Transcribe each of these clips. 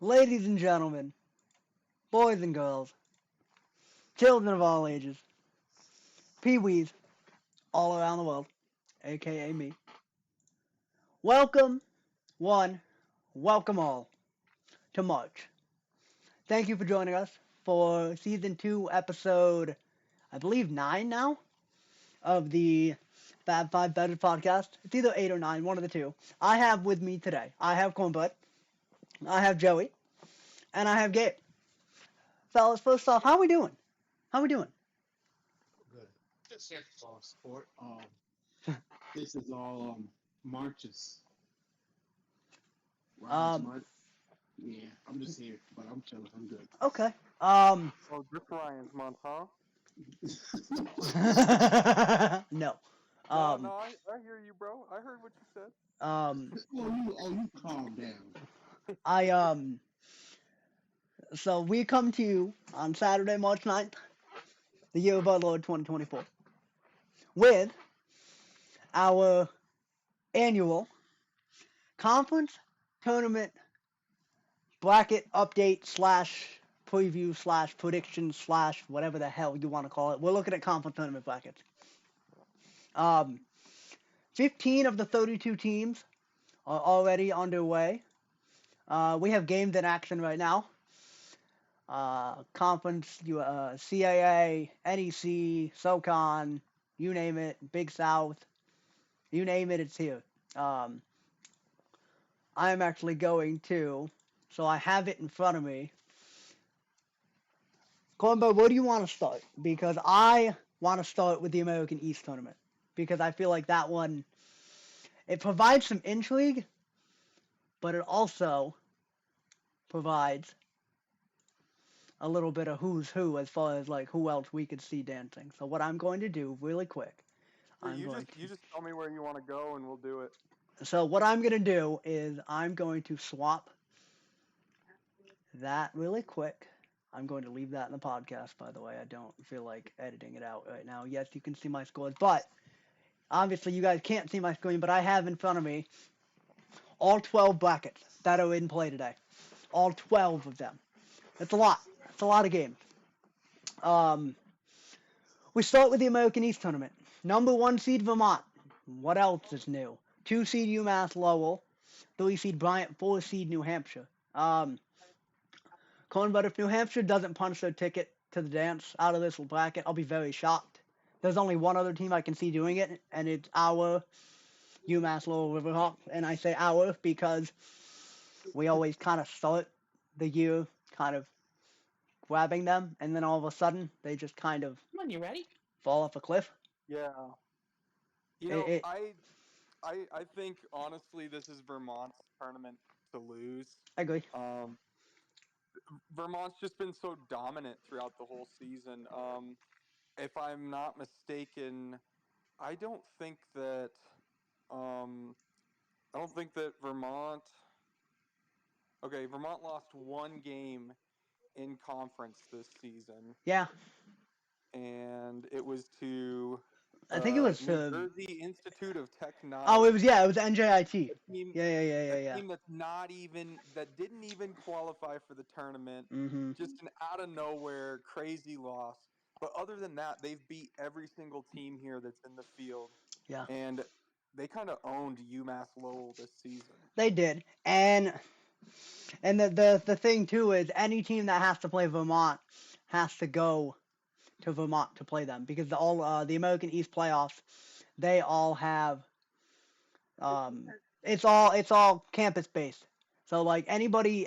Ladies and gentlemen, boys and girls, children of all ages, peewees all around the world, aka me, welcome one, welcome all to March. Thank you for joining us for season 2, episode, I believe 9 now, of the Fab 5 Bettors podcast. It's either 8 or 9, one of the two. I have with me today, I have Cornbutt, I have Joey, and I have Gabe. Fellas, first off, how we doing? How we doing? Good. Just here for sport. This is all Marches. Ryan's Um, March. Yeah, I'm just here, but I'm chilling. I'm good. okay. Oh, just Ryan's month, huh? No. No, Um, no, I hear you, bro. I heard what you said. um, you calm down. I, so we come to you on Saturday, March 9th, the year of our Lord 2024, with our annual conference tournament bracket update slash preview slash prediction slash whatever the hell you want to call it. We're looking at conference tournament brackets. Um, 15 of the 32 teams are already underway. We have games in action right now. Conference, CAA, NEC, SoCon, you name it, Big South, you name it, it's here. Um, I'm actually going to, so I have it in front of me. Columbo, where do you want to start? Because I want to start with the American East tournament because I feel like that one, it provides some intrigue, but it also provides a little bit of who's who as far as like who else we could see dancing. So what I'm going to do really quick, Here, I'm you going just you just tell me where you want to go, and we'll do it. so what I'm going to do is I'm going to swap that really quick. I'm going to leave that in the podcast, by the way. I don't feel like editing it out right now. Yes, you can see my scores, but obviously you guys can't see my screen, but I have in front of me all 12 brackets that are in play today. All 12 of them. That's a lot. That's a lot of games. Um, we start with the American East tournament. Number 1 seed Vermont. What else is new? 2 seed UMass Lowell. 3 seed Bryant. 4 seed New Hampshire. But if New Hampshire doesn't punch their ticket to the dance out of this bracket, I'll be very shocked. There's only one other team I can see doing it, and it's our UMass Lowell Riverhawks. And I say our because we always kind of start the year kind of grabbing them, and then all of a sudden they just kind of Come on, you ready? fall off a cliff. Yeah. You It, know, it I think honestly, this is Vermont's tournament to lose. I agree. Um, Vermont's just been so dominant throughout the whole season. If I'm not mistaken, I don't think that um, I don't think that Vermont. Okay, Vermont lost one game in conference this season, Yeah, and it was to I think it was. New Jersey Institute of Oh, it Technology, was yeah, it was NJIT. a team Yeah, yeah, yeah, a yeah, yeah. team that's not even that didn't even qualify for the tournament. Mhm. Just an out of nowhere crazy loss. But other than that, they've beat every single team here that's in the field, Yeah, and they kind of owned UMass Lowell this season. they did, and the thing too is any team that has to play Vermont has to go to Vermont to play them because the American East playoffs they all have it's all campus based. So like anybody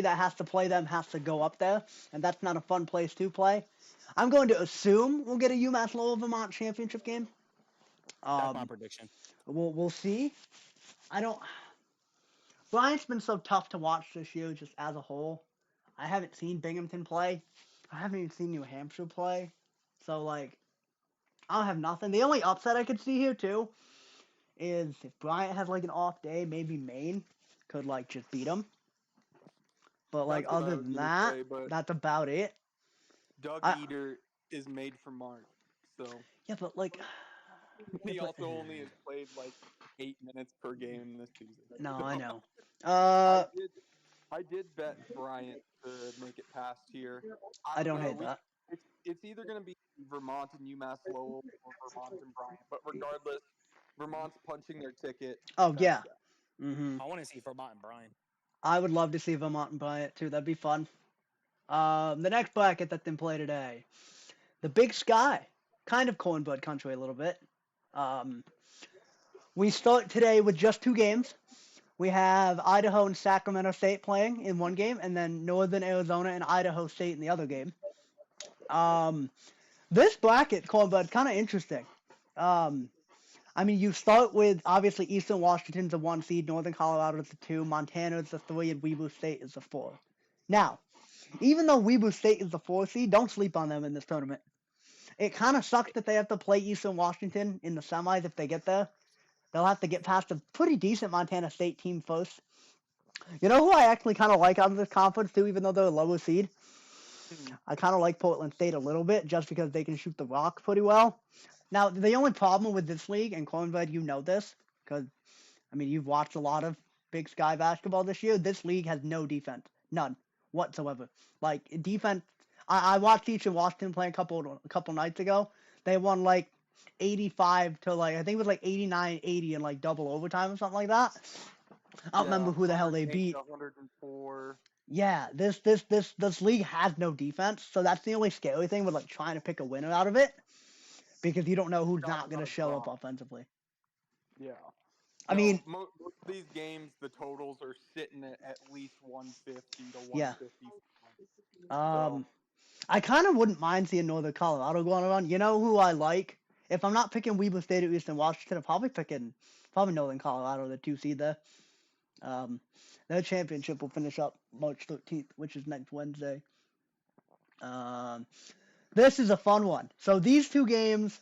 that has to play them has to go up there, and that's not a fun place to play. I'm going to assume we'll get a UMass Lowell Vermont championship game. That's my Um, prediction. we'll see. I don't. Bryant's been so tough to watch this year just as a whole. I haven't seen Binghamton play. I haven't even seen New Hampshire play. So like I don't have nothing. The only upset I could see here too is if Bryant has like an off day, maybe Maine could like just beat him. But like That's what other I was than gonna that, say. But that's about it. Doug I Eater is made for March, so yeah, but like yeah, he but also only has played like 8 minutes per game this season. no, I So know. I Uh, did. I did bet Bryant to make it past here. I I don't don't know. hate that. It's either going to be Vermont and UMass Lowell or Vermont and Bryant. But regardless, Vermont's punching their ticket. Oh That's yeah. that. Hmm. I want to see Vermont and Bryan. I would love to see Vermont and Bryant too. That'd be fun. The next bracket that they play today, the Big Sky, kind of cornbread country a little bit. Um, we start today with just two games. We have Idaho and Sacramento State playing in one game, and then Northern Arizona and Idaho State in the other game. Um, this bracket, cornbread, kind of interesting. Um, I mean, you start with obviously Eastern Washington's the 1 seed, Northern Colorado's the 2, Montana's the 3, and Weber State is the 4. Now, even though Weber State is the 4 seed, don't sleep on them in this tournament. It kind of sucks that they have to play Eastern Washington in the semis if they get there. They'll have to get past a pretty decent Montana State team first. You know who I actually kind of like out of this conference too, even though they're a lower seed? Hmm. I kind of like Portland State a little bit just because they can shoot the rock pretty well. Now, the only problem with this league, and Cornbread, you know this, because, I mean, you've watched a lot of Big Sky basketball this year. This league has no defense. None whatsoever. Like, defense, I watched Eastern Washington play a couple nights ago. They won, like, 85 to, like, I think it was, like, 89-80 in, like, double overtime or something like that. I don't remember Yeah, who the hell they 108 beat. to 104. Yeah, this league has no defense, so that's the only scary thing with like trying to pick a winner out of it, because you don't know who's Got not a going lot to of show up drama. offensively. Yeah. I No, mean, most of these games, the totals are sitting at least 150 to yeah. 155. Um, So, I kind of wouldn't mind seeing Northern Colorado going around. You know who I like? If I'm not picking Weber State or Eastern Washington, I'm probably Northern Colorado, the 2 seed there. Um, their championship will finish up March 13th, which is next Wednesday. Um, this is a fun one. So these two games,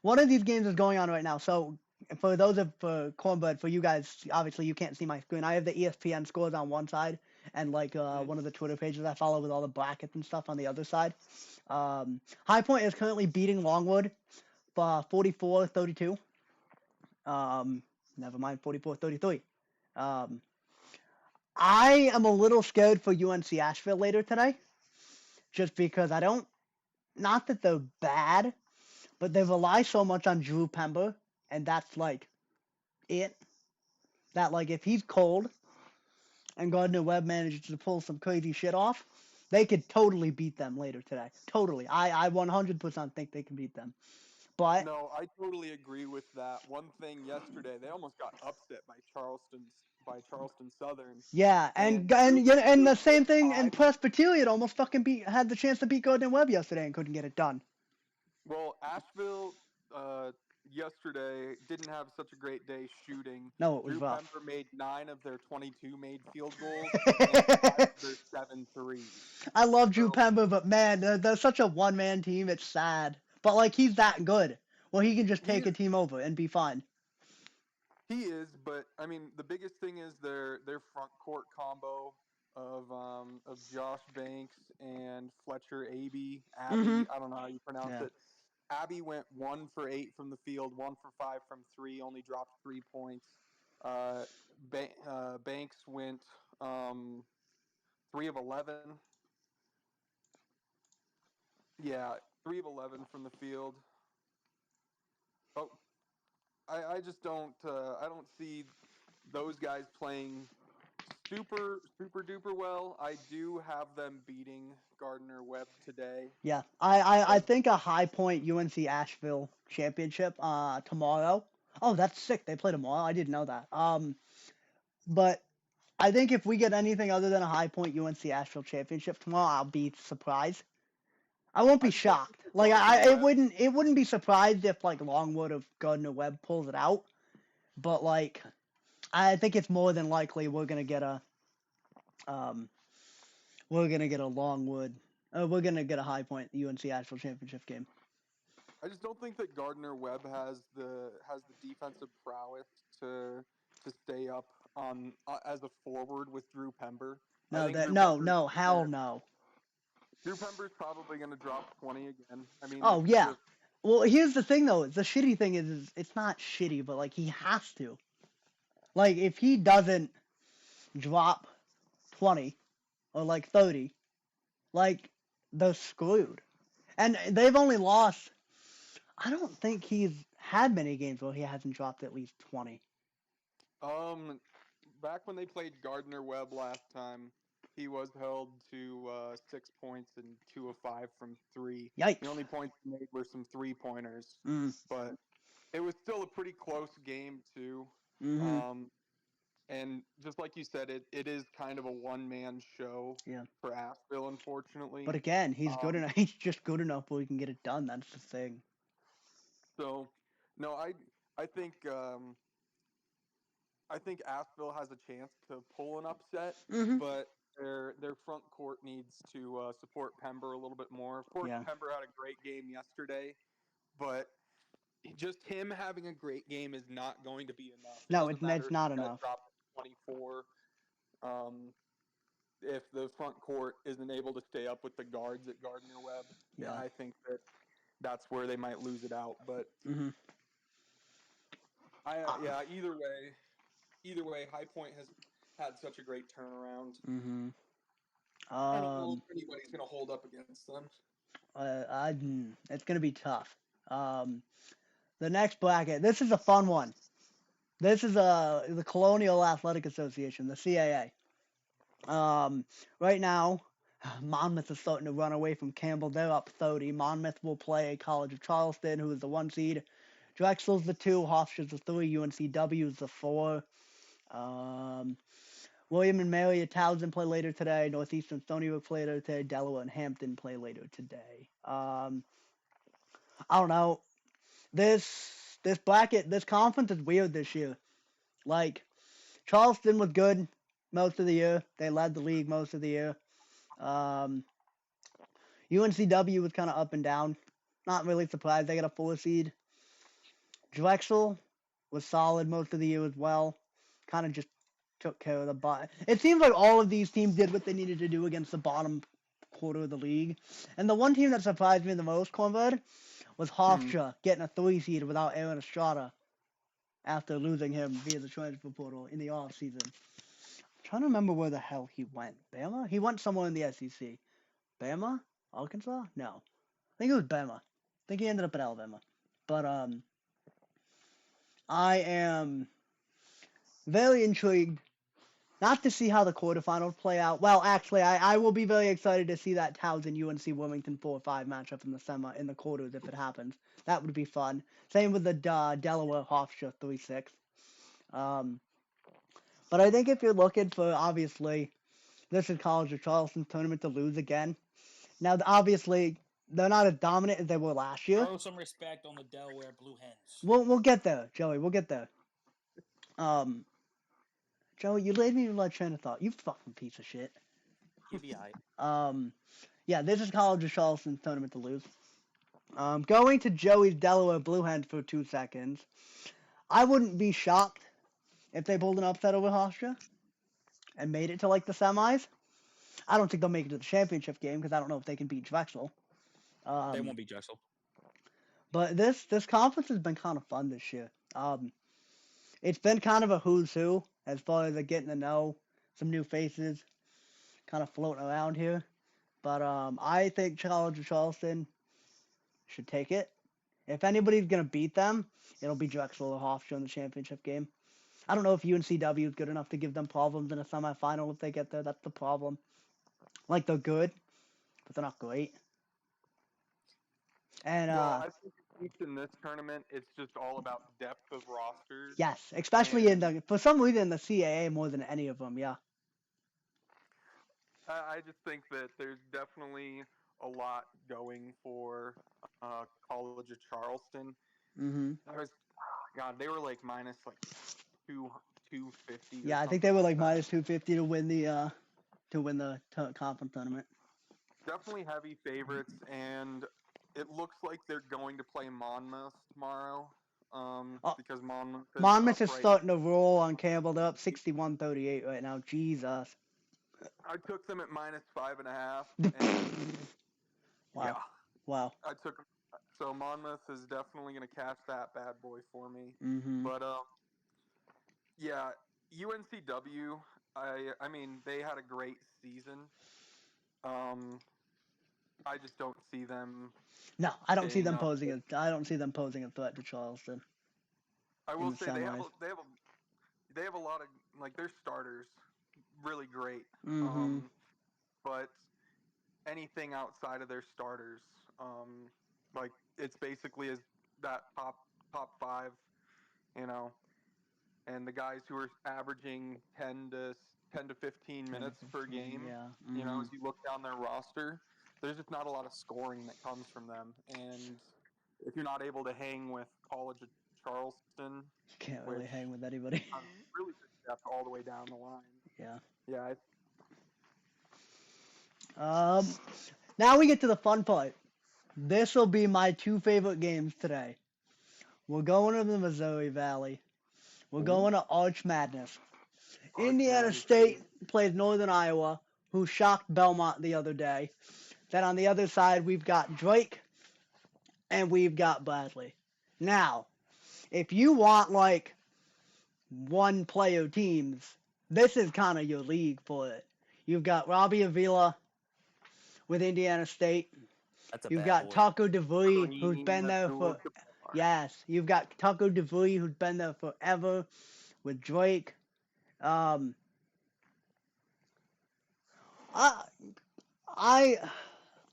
one of these games is going on right now. So for those of Cornbread, for you guys, obviously you can't see my screen. I have the ESPN scores on one side, and like one of the Twitter pages I follow with all the brackets and stuff on the other side. High Point is currently beating Longwood 44-32. Never mind, 44-33. Um, I am a little scared for UNC Asheville later today, just because I don't. Not that they're bad, but they rely so much on Drew Pember, and that's like it. That like if he's cold and Gardner Webb manages to pull some crazy shit off, they could totally beat them later today. Totally. I 100% think they can beat them. But no, I totally agree with that. One thing yesterday, they almost got upset by Charleston Southern, yeah, and and Drew the put same thing in five. Presbyterian almost fucking had the chance to beat Gardner Webb yesterday and couldn't get it done. Well, Asheville uh, yesterday didn't have such a great day shooting. No, it was Drew rough. Pember made 9 of their 22 made field goals and 5 of their 7 threes. I love Drew So Pember, but man, they're such a one-man team. It's sad. But like he's that good. Well, he can just take a he's team over and be fine. he is, but I mean the biggest thing is their front court combo of Josh Banks and Fletcher Mm-hmm. Abby. I don't know how you pronounce Yeah. it. Abby went 1 for 8 from the field, 1 for 5 from three, only dropped 3 points. Uh, Banks went 3 of 11. Yeah, 3 of 11 from the field. Oh, I just I don't see those guys playing super duper well. I do have them beating Gardner Webb today. Yeah. I But think a High Point UNC Asheville championship tomorrow. Oh, that's sick. They play tomorrow. I didn't know that. But I think if we get anything other than a High Point UNC Asheville championship tomorrow, I'll be surprised. I won't be I just don't think shocked. that Like Gardner Webb. it wouldn't be surprised if like Longwood of Gardner Webb pulls it out. But like I think it's more than likely um we're gonna get a Longwood. We're gonna get a High Point UNC Asheville championship game. I just don't think that Gardner Webb has the defensive prowess to stay up on as a forward with Drew Pember. I No, think that Drew no, Pember's no, hell gonna no. Drew Pember's probably gonna drop 20 again. I mean, Oh it's yeah. just Well, here's the thing though. The shitty thing is it's not shitty, but like he has to. Like if he doesn't drop 20 or like 30, like they're screwed. And they've only lost. I don't think he's had many games where he hasn't dropped at least 20. Um, Back when they played Gardner Webb last time, he was held to 6 points and 2 of 5 from three. The Yikes. only points he made were some 3 pointers, Mm. but it was still a pretty close game too. Mhm. Um, and just like you said, it is kind of a one man show Yeah. for Asheville, But unfortunately. again, he's good Um, enough. He's just good enough where he can get it done. That's the thing. so no, I think I think Asheville has a chance to pull an upset, Mhm. but their front court needs to support Pember a little bit more. Of course, Yeah. Pember had a great game yesterday, but just him having a great game is not going to be enough. It No, doesn't it's matter if not you guys enough. drop 24. Um, if the front court isn't able to stay up with the guards at Gardner Webb, yeah, Yeah. I think that's where they might lose it out. But Mhm. yeah, either way, High Point has had such a great turnaround. Mhm. I don't know Um. if anybody's going to hold up against them. It's gonna be tough. The next bracket. This is a fun one. This is the Colonial Athletic Association, the CAA. Right now, Monmouth is starting to run away from Campbell. They're up 30. Monmouth will play College of Charleston, who is the 1 seed. Drexel's the 2. Hofstra's the 3. UNCW is the 4. Um, William and Mary at Townsend play later today. Northeastern Stony Brook play later today. Delaware and Hampton play later today. I don't know. This bracket, this conference is weird this year. Like Charleston was good most of the year. They led the league most of the year. Um, UNCW was kind of up and down. Not really surprised they got a 4 seed. Drexel was solid most of the year as well. Kind of just took care of the bottom. It seems like all of these teams did what they needed to do against the bottom quarter of the league. And the one team that surprised me the most, Cornbird, was Hmm. Hofstra getting a 3 seed without Aaron Estrada after losing him via the transfer portal in the offseason. I'm trying to remember where the hell he went. Bama? He went somewhere in the SEC. Bama? Arkansas? No. I think it was Bama. I think he ended up at Alabama. But I am very intrigued not to see how the quarterfinals play out. Well, actually, I will be very excited to see that Townsend UNC Wilmington 4-5 matchup in the quarters if it happens. That would be fun. Same with the Delaware Hofstra 3-6. Um, but I think if you're looking for obviously this is College of Charleston tournament to lose again. Now, obviously, they're not as dominant as they were last year. Throw some respect on the Delaware Blue Hens. We'll get there, Joey. We'll get there. Um, Joey, you laid me in my train of thought. You fucking piece of shit. You'll be alright. Um, yeah, this is College of Charleston tournament to lose. Going to Joey's Delaware Blue Hens for 2 seconds. I wouldn't be shocked if they pulled an upset over Hofstra and made it to like the semis. I don't think they'll make it to the championship game because I don't know if they can beat Drexel. They Um, won't be Drexel. but this conference has been kind of fun this year. It's been kind of a who's who as far as getting to know some new faces, kind of floating around here. But I think College of Charleston should take it. If anybody's gonna beat them, it'll be Drexel or Hofstra in the championship game. I don't know if UNCW is good enough to give them problems in a semifinal if they get there. That's the problem. Like they're good, but they're not great. And Well, I think at least in this tournament, it's just all about depth of rosters, yes, especially in and the for some reason the CAA more than any of them. Yeah. I just think that there's definitely a lot going for College of Charleston. Mhm. I was, God, they were like minus like two 250 or Yeah, I think they something were like like that. minus 250 to win the conference tournament. Definitely heavy favorites, and it looks like they're going to play Monmouth tomorrow. Oh, Because Monmouth is up Monmouth is right now. starting to roll on Campbell. They're up 61-38 right now. Jesus. I took them at minus 5.5, and Wow. yeah, Wow. I took so Monmouth is definitely going to catch that bad boy for me. Mhm. But yeah, UNCW I mean, they had a great season. Um, I just don't see them No, I don't see being. them posing a. I don't see them posing a threat to Charleston I in will the say semis. they have a lot of like their starters really great. Mm-hmm. But anything outside of their starters, like it's basically is that top five, you know, and the guys who are averaging 10 to 15 10 to minutes per 15. game, Yeah. you know, Mm-hmm. as you look down their roster, there's just not a lot of scoring that comes from them. And if you're not able to hang with College of Charleston, You can't really which hang with anybody. has really good depth all the way down the line. Yeah. Yeah, Um. Now we get to the fun part. This will be my two favorite games today. We're going to the Missouri Valley. We're going to Arch Madness. Arch Indiana Madness. State plays Northern Iowa, who shocked Belmont the other day. Then on the other side, we've got Drake and we've got Bradley. Now, if you want like one player teams, this is kind of your league for it. You've got Robbie Avila with Indiana State. That's a You've bad got boy. Taco DeVuy, who's Green been there for Abdul-Jabbar. yes. You've got Taco DeVuy, who's been there forever with Drake. Um, I I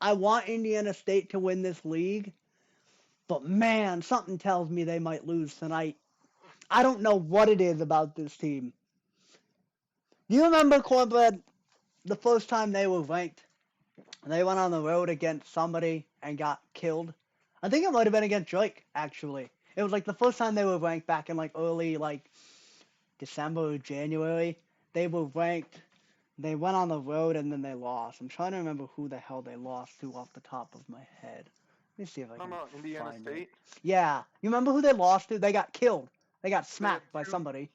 I want Indiana State to win this league, but man, something tells me they might lose tonight. I don't know what it is about this team. Do you remember Cornbread the first time they were ranked? They went on the road against somebody and got killed. I think it might have been against Drake, actually. It was like the first time they were ranked back in like early like December or January. They were ranked. They went on the road and then they lost. I'm trying to remember who the hell they lost to off the top of my head. Let me see if I Talking can about Indiana find it. State, Yeah, you remember who they lost to? They got killed. They got they had smacked by two. somebody.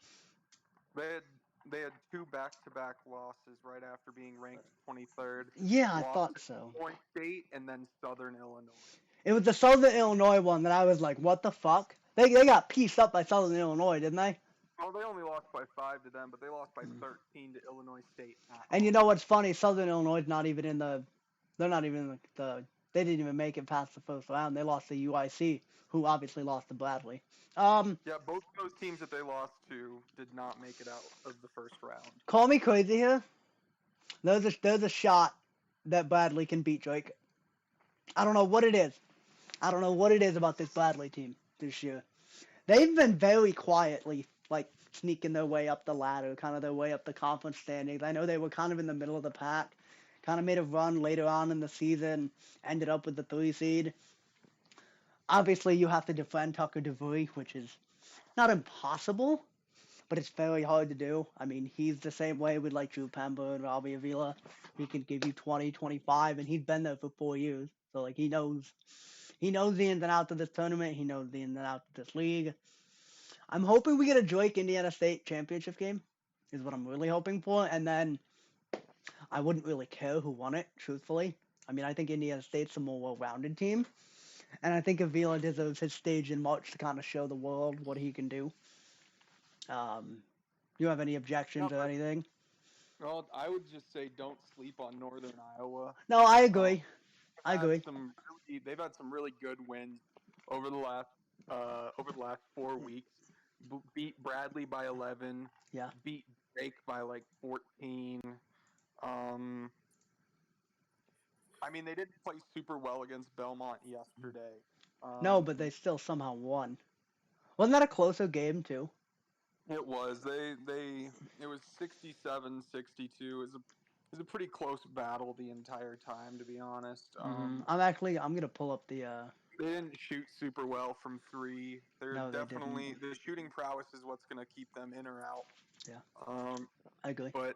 They had they had two back-to-back losses right after being ranked 23rd. Yeah, I Lost thought to so. Illinois State and then Southern Illinois. It was the Southern Illinois one that I was like, what the fuck? They got pieced up by Southern Illinois, didn't they? Oh, they only lost by 5 to them, but they lost by Mm. 13 to Illinois State at And you home. know what's funny? Southern Illinois is not even in the. They're not even in the. They didn't even make it past the first round. They lost to UIC, who obviously lost to Bradley. Yeah, both of those teams that they lost to did not make it out of the first round. Call me crazy here. There's a shot that Bradley can beat Drake. I don't know what it is. I don't know what it is about this Bradley team this year. They've been very quietly like sneaking their way up the ladder, kind of their way up the conference standings. I know they were kind of in the middle of the pack, kind of made a run later on in the season, ended up with the 3 seed. Obviously, you have to defend Tucker DeVuy, which is not impossible, but it's very hard to do. I mean, he's the same way with like Drew Pember and Robbie Avila. He can give you 20, 25, and he's been there for 4 years. So like he knows the ins and outs of this tournament. He knows the ins and outs of this league. I'm hoping we get a Drake Indiana State championship game, is what I'm really hoping for. And then I wouldn't really care who won it, truthfully. I mean, I think Indiana State's a more well-rounded team, and I think Avila deserves his stage in March to kind of show the world what he can do. You have any No, objections or but anything? well, I would just say don't sleep on Northern Iowa. No, I Um, agree. I had agree. they've had some really good wins over the last 4 weeks. Beat Bradley by 11, Yeah. beat Drake by like 14. Um, I mean they didn't play super well against Belmont yesterday. No, but Um, they still somehow won. Wasn't that a closer game too? it was they it was 67-62. It was a pretty close battle the entire time, to be honest. I'm gonna pull up the. They didn't shoot super well from three. They're No, they didn't. definitely the shooting prowess is what's going to keep them in or out. Yeah, Um, I agree. but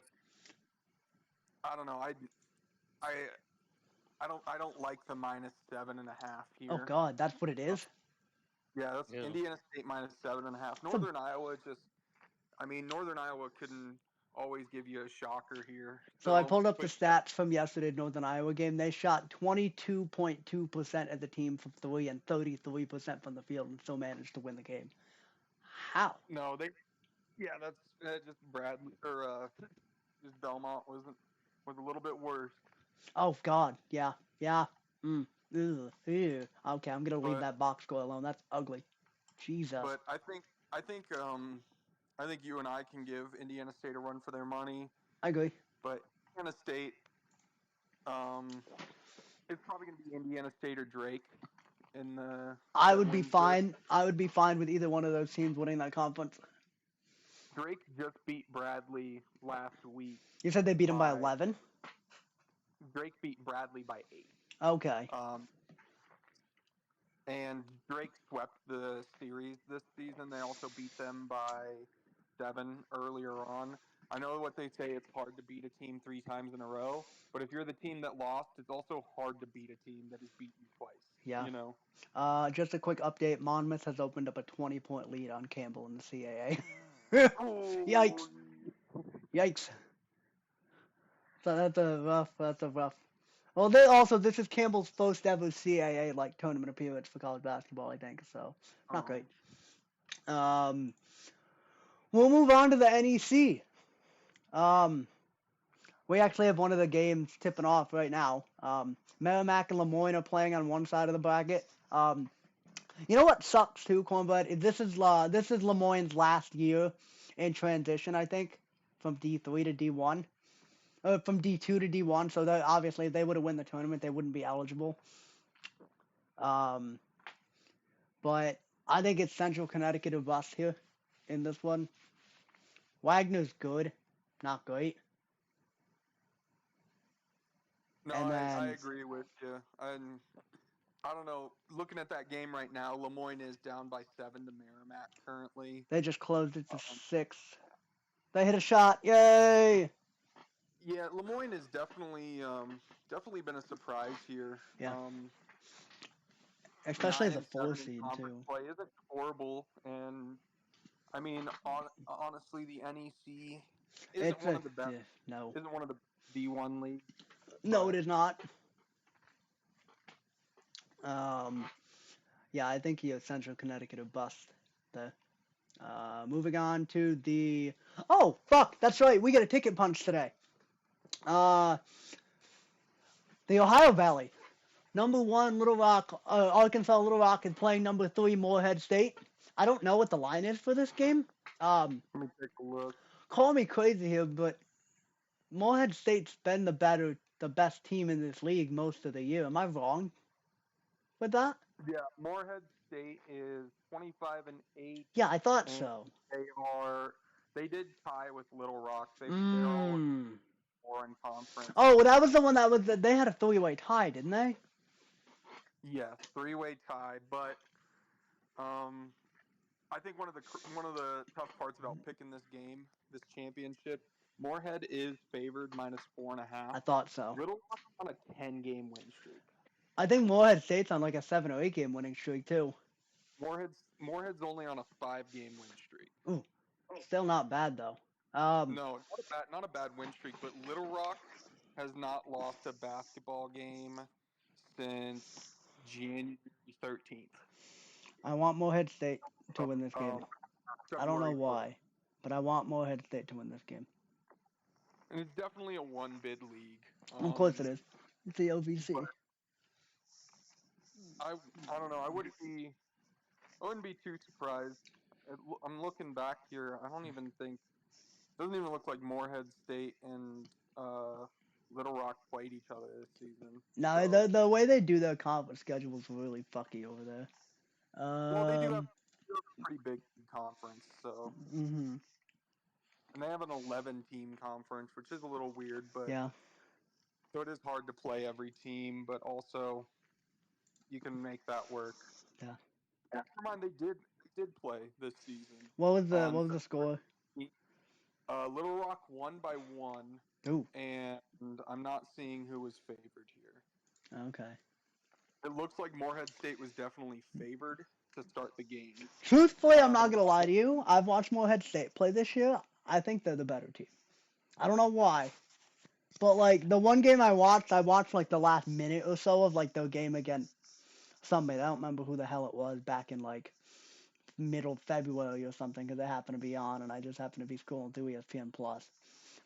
I don't know. I I don't like the -7.5 Oh here. God, that's what it is. Yeah, that's Ew. Indiana State -7.5. It's a, Northern Iowa just. I mean, Northern Iowa couldn't always give you a shocker here. so I They'll pulled up the put stats from yesterday's Northern Iowa game. They shot 22.2% as a team from three and 33% from the field, and still managed to win the game. How? no they. Yeah, that's just Bradley or Just Belmont was a little bit worse. Oh God, yeah, yeah. Ugh, ew. Okay, I'm gonna leave But that box score alone. That's ugly. Jesus. but I think I think you and I can give Indiana State a run for their money. I agree. But Indiana State, um, it's probably going to be Indiana State or Drake in the I that would be wins this. fine. I would be fine with either one of those teams winning that conference. Drake just beat Bradley last week You said they beat him by by 11. Drake beat Bradley by 8. Okay. Um, and Drake swept the series this season. They also beat them by 7 earlier on. I know what they say, it's hard to beat a team 3 times in a row, but if you're the team that lost, it's also hard to beat a team that has beat you twice. Yeah. You know? Just a quick update. Monmouth has opened up a 20-point lead on Campbell in the CAA. Yikes! Oh, Yikes! So That's a rough. Well, this is Campbell's first ever CAA like tournament appearance for college basketball, I think. So not great. Um, we'll move on to the NEC. Um, we actually have one of the games tipping off right now. Merrimack and Lemoyne are playing on one side of the bracket. You know what sucks too, Cornbread? This is Lemoyne's last year in transition, I think, from D3 to D1. From D2 to D1, so that obviously if they would have won the tournament, they wouldn't be eligible. Um, but I think it's Central Connecticut or bust here in this one. Wagner's good, not great. no, And I then agree with you. And I don't know. Looking at that game right now, Lemoyne is down by 7 to Merrimack currently. they just closed it to Um, 6. They hit a shot. Yay! yeah, Lemoyne has definitely been a surprise here. Yeah, 9 especially as a and 4 7 in seed conference too. play isn't horrible, and I mean, honestly, the NEC isn't It's one a of the best, no, isn't one of the D1 leagues, no, it but is not. Um, yeah, I think he is Central Connecticut or bust. The moving on to the fuck, that's right, we get a ticket punch today. Uh, the Ohio Valley, number 1 Little Rock, Arkansas Little Rock is playing number 3 Morehead State. I don't know what the line is for this game. let me take a look. Call me crazy here, but Morehead State's been the best team in this league most of the year. Am I wrong with that? Yeah, Morehead State is 25-8, Yeah, I thought and so. they are they did tie with Little Rock. They're all Mm. 4 in conference. Oh, well, that was the one they had a 3-way tie, didn't they? Yes, 3-way tie, but um, I think one of the tough parts about picking this game, this championship, Moorhead is favored minus 4.5. I thought so. Little Rock on a 10-game win streak. I think Morehead State's on like a 7 or 8 game winning streak too. Moorhead's only on a 5-game win streak. Ooh, still not bad though. No, not a bad win streak, but Little Rock has not lost a basketball game since January 13th. I want Morehead State to win this game. Um, I don't know February 1st. why, but I want Morehead State to win this game. And it's definitely a one bid league. Of course it is. It's the OVC. I don't know. I wouldn't be too surprised. I'm looking back here. I don't even think doesn't even look like Morehead State and Little Rock played each other this season. No, So, the way they do their conference schedule is really fucky over there. well, they do have a pretty big conference. So, Mhm. and they have an 11-team conference, which is a little weird, but Yeah. so it is hard to play every team, but also you can make that work. Yeah. Never mind, they did play this season What was the on what was the score? Little Rock won by 1, Ooh. and I'm not seeing who was favored here. Okay. It looks like Morehead State was definitely favored to start the game. Truthfully, I'm But not gonna lie to you. I've watched Morehead State play this year. I think they're the better team. I don't know why, but like the one game I watched like the last minute or so of like the game against somebody. I don't remember who the hell it was back in like middle February or something because it happened to be on and I just happened to be scrolling through ESPN Plus.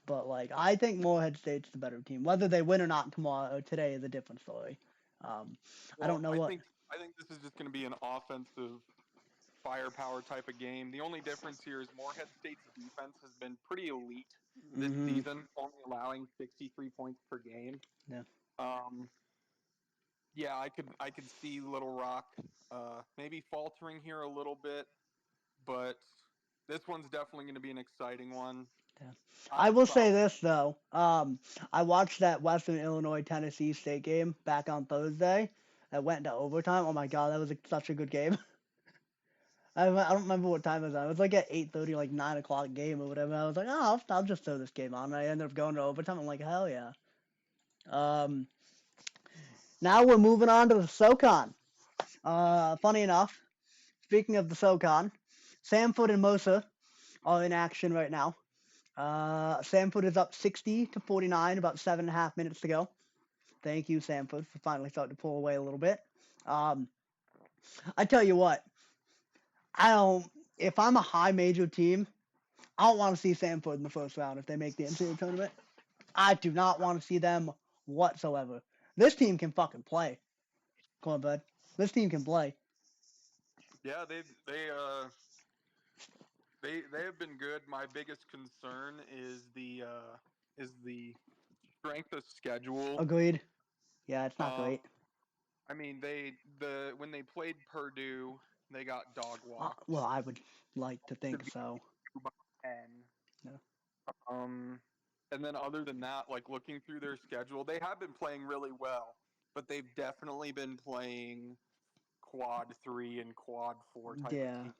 But like, I think Morehead State's the better team. Whether they win or not tomorrow or today is a different story. Um, I don't Well, know what. I think this is just going to be an offensive firepower type of game. The only difference here is Morehead State's defense has been pretty elite this Hmm. season, only allowing 63 points per game. Yeah. Um, yeah, I could see Little Rock maybe faltering here a little bit, but this one's definitely going to be an exciting one. Yeah. I I have will say problems. this though. I watched that Western Illinois Tennessee State game back on Thursday. That went to overtime. Oh my god, that was such a good game. I don't remember what time it was. It was like at 8:30, like 9 o'clock game or whatever. I was like, oh, I'll just throw this game on. And I ended up going to overtime. I'm like, hell yeah. Um, Now we're moving on to the SoCon. Funny enough, speaking of the SoCon, Samford and Mosa are in action right now. Samford is up 60-49, about 7.5 minutes to go. Thank you, Samford, for finally starting to pull away a little bit. Um, I tell you what, I don't. If I'm a high major team, I don't want to see Samford in the first round if they make the NCAA tournament. I do not want to see them whatsoever. This team can fucking play. Come on, bud. This team can play. Yeah, they have been good. My biggest concern is the strength of schedule. Agreed. Yeah, it's not Um, great. I mean, when they played Purdue, they got dog walked Well, I would like to to think be so. 2-10. Yeah. Um, and then other than that, like looking through their schedule, they have been playing really well, but they've definitely been playing quad 3 and quad 4 type of Yeah. team.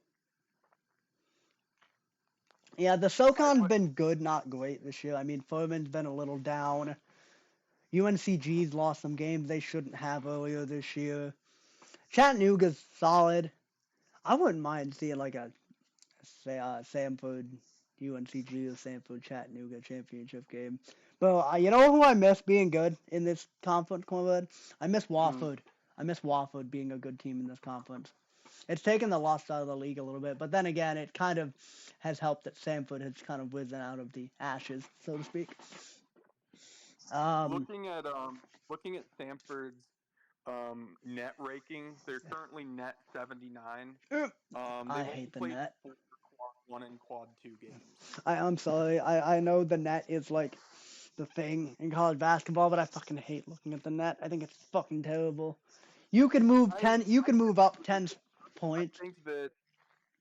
Yeah, the I SoCon's put been good, not great this year. I mean, Furman's been a little down. UNCG's lost some games they shouldn't have earlier this year. Chattanooga's solid. I wouldn't mind seeing like a say Samford UNCG or Samford Chattanooga championship game. But you know who I miss being good in this conference, Cornwood? I miss mm, Wofford. I miss Wofford being a good team in this conference. It's taken the loss out of the league a little bit, but then again, it kind of has helped that Samford has kind of risen out of the ashes, so to speak. Um, looking at looking at Stanford's net ranking, they're currently net 79. I They've only hate the played net. 4 quad 1 and quad 2 games. I'm sorry. I know the net is like the thing in college basketball, but I fucking hate looking at the net. I think it's fucking terrible. You could move I 10. You I could move up disagree. 10 I points. think that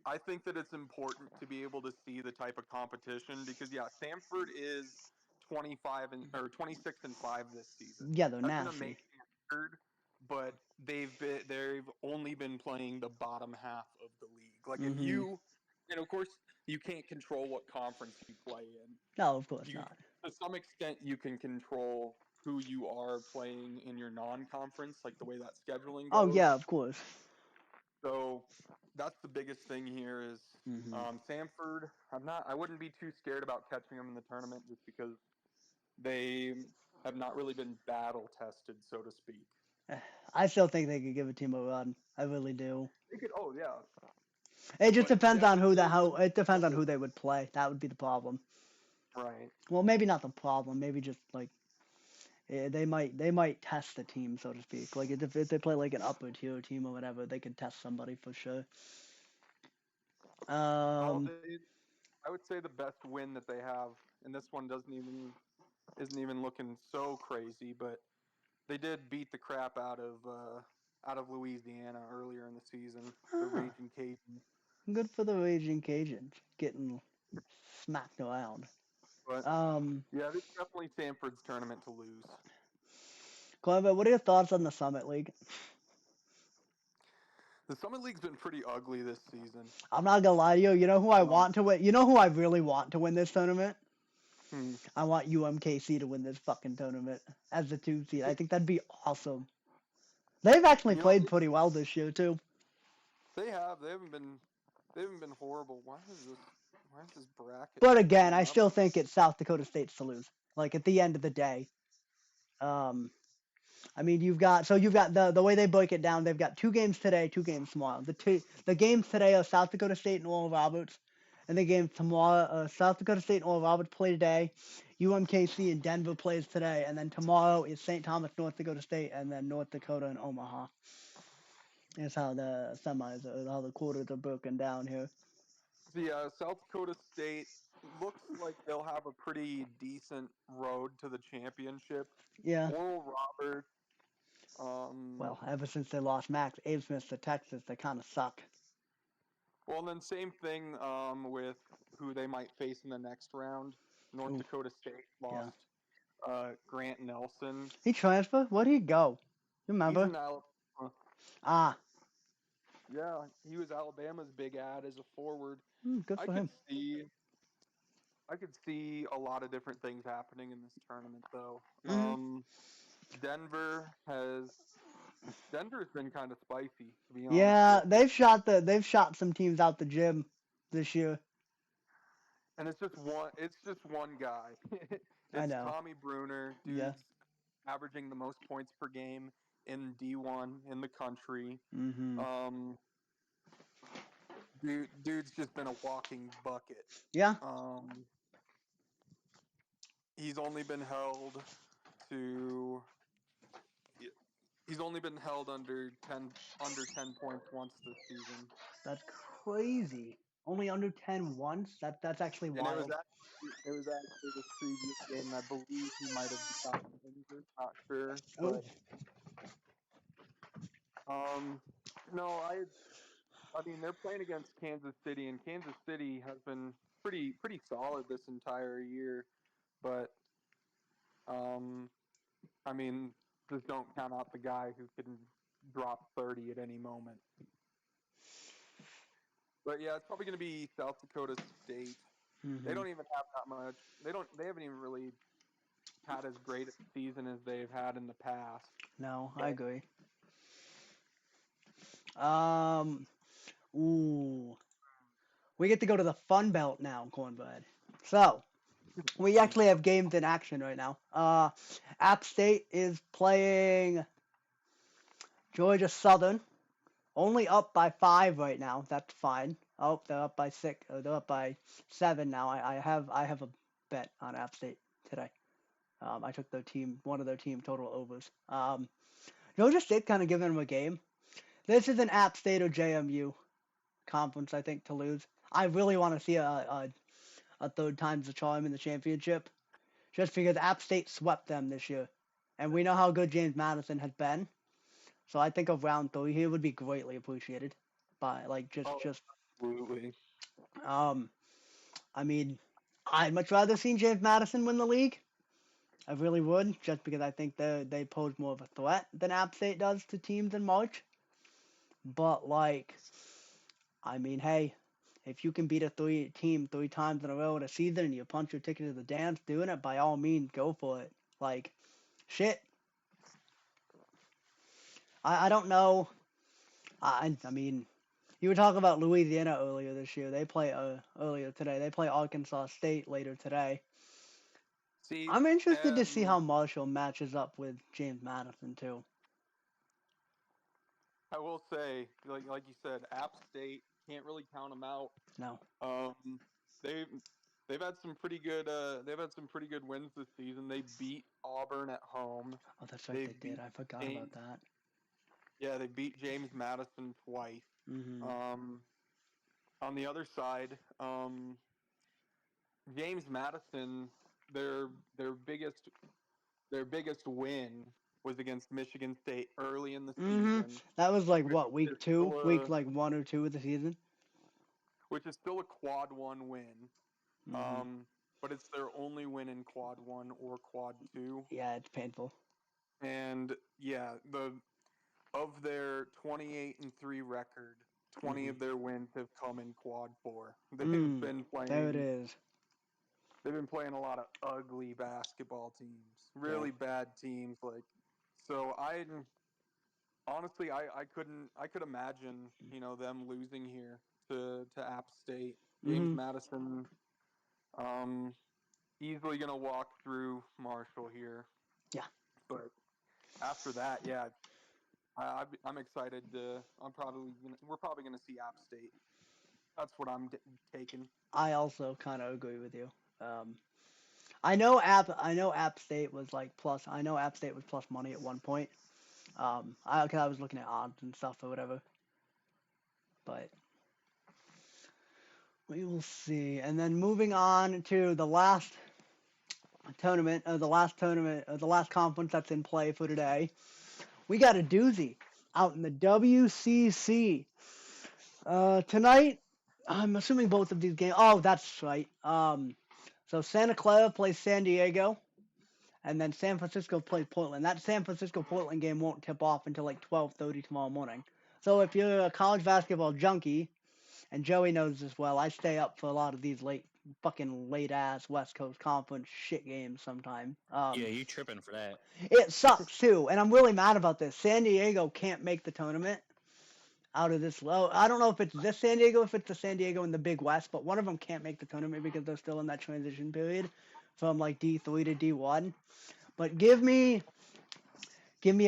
I think that it's important to be able to see the type of competition because yeah, Stanford is 25 and or 26-5 this season. Yeah, they're That's an nasty. amazing record, but they've only been playing the bottom half of the league. Like if Hmm. and of course you can't control what conference you play in. No, of course You not. to some extent you can control who you are playing in your non-conference, like the way that scheduling Oh goes. yeah, of course. So that's the biggest thing here is Hmm. Samford. I wouldn't be too scared about catching them in the tournament just because they have not really been battle tested, so to speak. I still think they could give a team a run. I really do. They could, oh yeah, It just but depends on who the definitely how. It depends on who they would play. That would be the problem. right. Well, maybe not the problem. Maybe just like they might test the team, so to speak. Like if they play like an upper tier team or whatever, they could test somebody for sure. Well, Um, I would say the best win that they have, and this one doesn't even isn't even looking so crazy, but they did beat the crap out of Louisiana earlier in the season. The ah, Raging Cajuns. good for the Raging Cajuns getting smacked around. But Um, yeah, this is definitely Stanford's tournament to lose. Corbett, what are your thoughts on the Summit League? The Summit League's been pretty ugly this season. I'm not gonna lie to you. You know who I Um, want to win? You know who I really want to win this tournament? hmm. I want UMKC to win this fucking tournament as the 2 seed. I think that'd be awesome. They've actually You know, played pretty well this year too. they have. They haven't been horrible. Why is this bracket But not again, coming I up? still think it's South Dakota State's to lose. Like at the end of the day, um, I mean, you've got the way they break it down. They've got 2 games today, 2 games tomorrow. The games today are South Dakota State and Oral Roberts, and the game tomorrow, South Dakota State and Oral Roberts play today. UMKC in Denver plays today, and then tomorrow is St. Thomas, North Dakota State, and then North Dakota and Omaha. Is how the semis, or how the quarters are broken down here. The South Dakota State looks like they'll have a pretty decent road to the championship. Yeah. Oral Roberts, um, Well, ever since they lost Max Absmith to Texas, they kind of suck. well, and then same thing with who they might face in the next round. North Oof. Dakota State Yeah. lost Grant Nelson. He transferred? Where'd he go? You He's remember? in Alabama. Ah, Yeah, he was Alabama's big ad as a forward. good I for could him. see I could see a lot of different things happening in this tournament though. Hmm. Denver has Denver's been kind of spicy, to be honest Yeah, with you. they've shot some teams out the gym this year. And it's just one guy. I It's know. Tommy Bruner, Yeah. dude's averaging the most points per game in D1 in the country. Hmm. Um dude's just been a walking bucket. Yeah. Um he's only been held to he's only been held under 10 points once this season. That's crazy. Only under 10 once? That's actually And wild. it was actually this previous game, and I believe he might have gotten injured. Not sure, Oh. but um, no, I mean they're playing against Kansas City, and Kansas City has been pretty solid this entire year. But um, I mean, just don't count out the guy who can drop 30 at any moment. But yeah, it's probably going to be South Dakota State. They Hmm. don't even have that much. They haven't even really had as great a season as they've had in the past. No, I But agree. Um, ooh. We get to go to the Fun Belt now, Cornbread. So, we actually have games in action right now. App State is playing Georgia Southern. Only up by 5 right now. That's fine. Oh, they're up by 6. They're up by 7 now. I have a bet on App State today. I took one of their team total overs. Georgia State kind of giving them a game. This is an App State or JMU conference, I think, to lose. I really want to see a third time's the charm in the championship, just because App State swept them this year, and we know how good James Madison has been. So I think a round 3 here would be greatly appreciated by like just oh, just absolutely. um. I mean, I'd much rather see James Madison win the league. I really would, just because I think they pose more of a threat than App State does to teams in March. But like, I mean, hey, if you can beat a team 3 times in a row in a season and you punch your ticket to the dance doing it, by all means, go for it. Like, shit. I don't know. I mean, you were talking about Louisiana earlier this year. They play earlier today. They play Arkansas State later today. See, I'm interested to see how Marshall matches up with James Madison too. I will say, like you said, App State can't really count them out. No. Um, they they've had some pretty good wins this season. They beat Auburn at home. Oh, that's right, They they did. beat I forgot about James. that. Yeah, they beat James Madison twice. Hmm. Um, on the other side, James Madison, their their biggest their biggest win was against Michigan State early in the Hmm. season, That was like which what, is week two, still week a like 1 or 2 of the season. quad one win. Hmm. Um, but it's their only win in quad one or quad two. Yeah, it's painful. And yeah, the of their 28-3 record, 20 Hmm. of their wins have come in quad four. Mm. There it is. They've been playing a lot of ugly basketball teams, Yeah. really bad teams. Like, so I honestly I could imagine them losing here to App State. James Hmm. Madison, um, easily gonna walk through Marshall here, Yeah. but after that, yeah, I'm excited. We're probably gonna see App State. That's what I'm taking. I also kind of agree with you. Um, I know App State was like plus. I know App State was plus money at one point. Cause I was looking at odds and stuff or whatever. But we will see. And then moving on to the last the last conference that's in play for today. We got a doozy out in the WCC. Tonight, I'm assuming both of these games. Oh, that's right. So Santa Clara plays San Diego, and then San Francisco plays Portland. That San Francisco Portland game won't tip off until like 12:30 tomorrow morning. So if you're a college basketball junkie, and Joey knows this well, I stay up for a lot of these fucking late ass West Coast Conference shit games sometime. Yeah, you tripping for that. It sucks too, and I'm really mad about this. San Diego can't make the tournament out of this low. I don't know if it's this San Diego, if it's the San Diego in the Big West, but one of them can't make the tournament because they're still in that transition period from like D3 to D1. But give me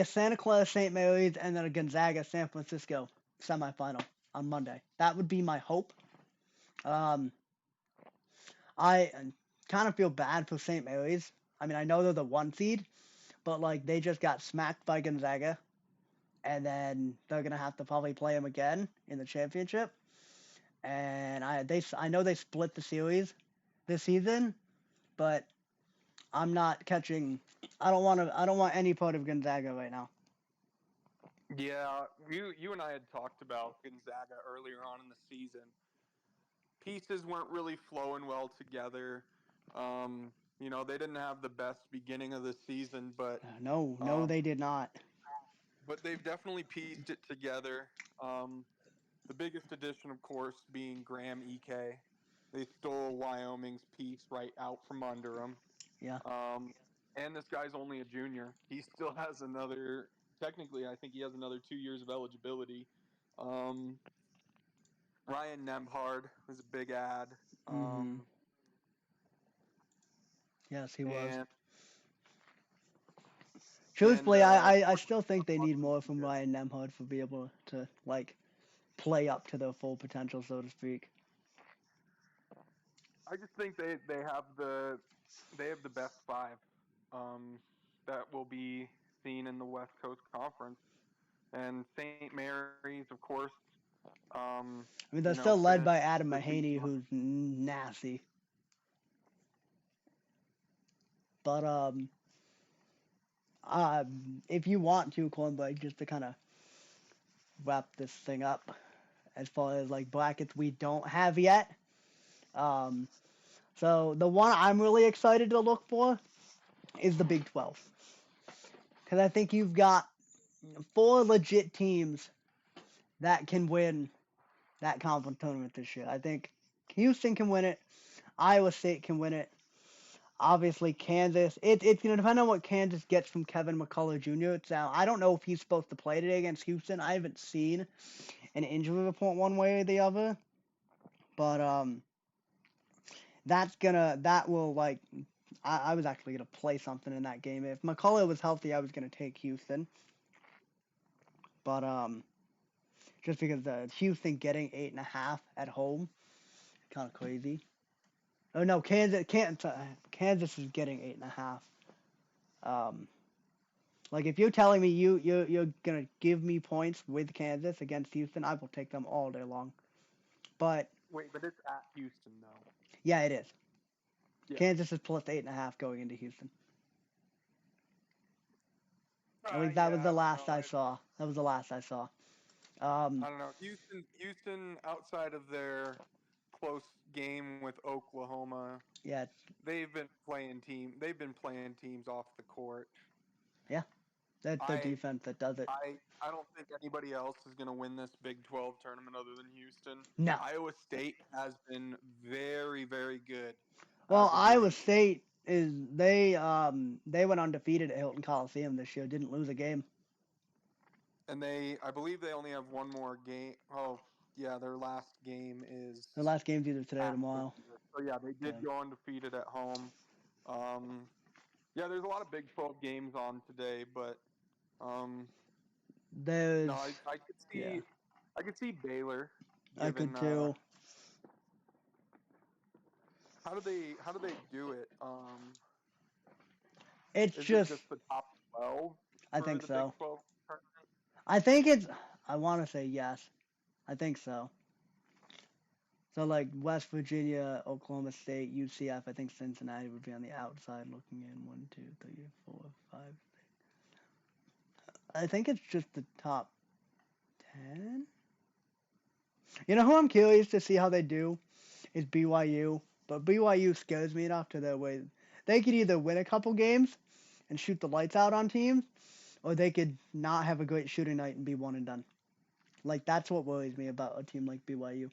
a Santa Clara St. Mary's and then a Gonzaga San Francisco semifinal on Monday. That would be my hope. Um, I kind of feel bad for St. Mary's. I mean, I know they're the one seed, but like they just got smacked by Gonzaga, and then they're gonna have to probably play them again in the championship. And I know they split the series this season, but I'm not catching. I don't want any part of Gonzaga right now. Yeah, you and I had talked about Gonzaga earlier on in the season. Pieces weren't really flowing well together. They didn't have the best beginning of the season, No, um, they did not. but they've definitely pieced it together. Um, the biggest addition, of course, being Graham Ek. They stole Wyoming's piece right out from under him. Yeah. Um, and this guy's only a junior. He still has another. Technically, I think he has another 2 years of eligibility. Um, Ryan Nembhard was a big ad. Mm-hmm. Yes, he was. And and Truthfully, I still think they need more from Ryan Nemhard for be able to like play up to their full potential, so to speak. I just think they have the best five um, that will be seen in the West Coast Conference, and St. Mary's, of course. I mean, they're still Finished led by Adam the season. Mahaney, who's nasty. But if you want to, Cornbread, just to kind of wrap this thing up, as far as like brackets we don't have yet. Um, so the one I'm really excited to look for is the Big 12, because I think you've got four legit teams that can win that conference tournament this year. I think Houston can win it. Iowa State can win it. Obviously, Kansas. It's going to depend on what Kansas gets from Kevin McCullough Jr. I don't know if he's supposed to play today against Houston. I haven't seen an injury report one way or the other. But that will like I was actually gonna play something in that game. If McCullough was healthy, I was gonna take Houston. But just because Houston getting 8.5 at home, kind of crazy. Oh no, Kansas is getting 8.5. Um, like if you're telling me you're gonna give me points with Kansas against Houston, I will take them all day long. But Wait, but it's at Houston though. yeah, it is. Yeah. Kansas is plus 8.5 going into Houston. At least that Yeah, was I the don't last know. I saw. That was the last I saw. I don't know. Houston, outside of their close game with Oklahoma, Yeah, They've been playing teams off the court. yeah. That's the I defense that does it. I don't think anybody else is going to win this Big 12 tournament other than Houston. No. Iowa State has been very, very good Well, as of Iowa late. State is they went undefeated at Hilton Coliseum this year. Didn't lose a game. And I believe they only have one more game. Oh, yeah, their last game is Their last game's either today or at tomorrow. So yeah, they did Yeah. go undefeated at home. Um, yeah, there's a lot of Big 12 games on today, but um, There's I could yeah. I could see Baylor I could given too. how do they do it? It's Is it just, just the top 12 I for think the Big so. 12 tournament? I think it's, I want to say yes. I think so. So like West Virginia, Oklahoma State, UCF. I think Cincinnati would be on the outside looking in. One, two, three, four, five. I think it's just the top 10. You know who I'm curious to see how they do is BYU, but BYU scares me enough to their way. They could either win a couple games and shoot the lights out on teams, or they could not have a great shooting night and be one and done. Like that's what worries me about a team like BYU.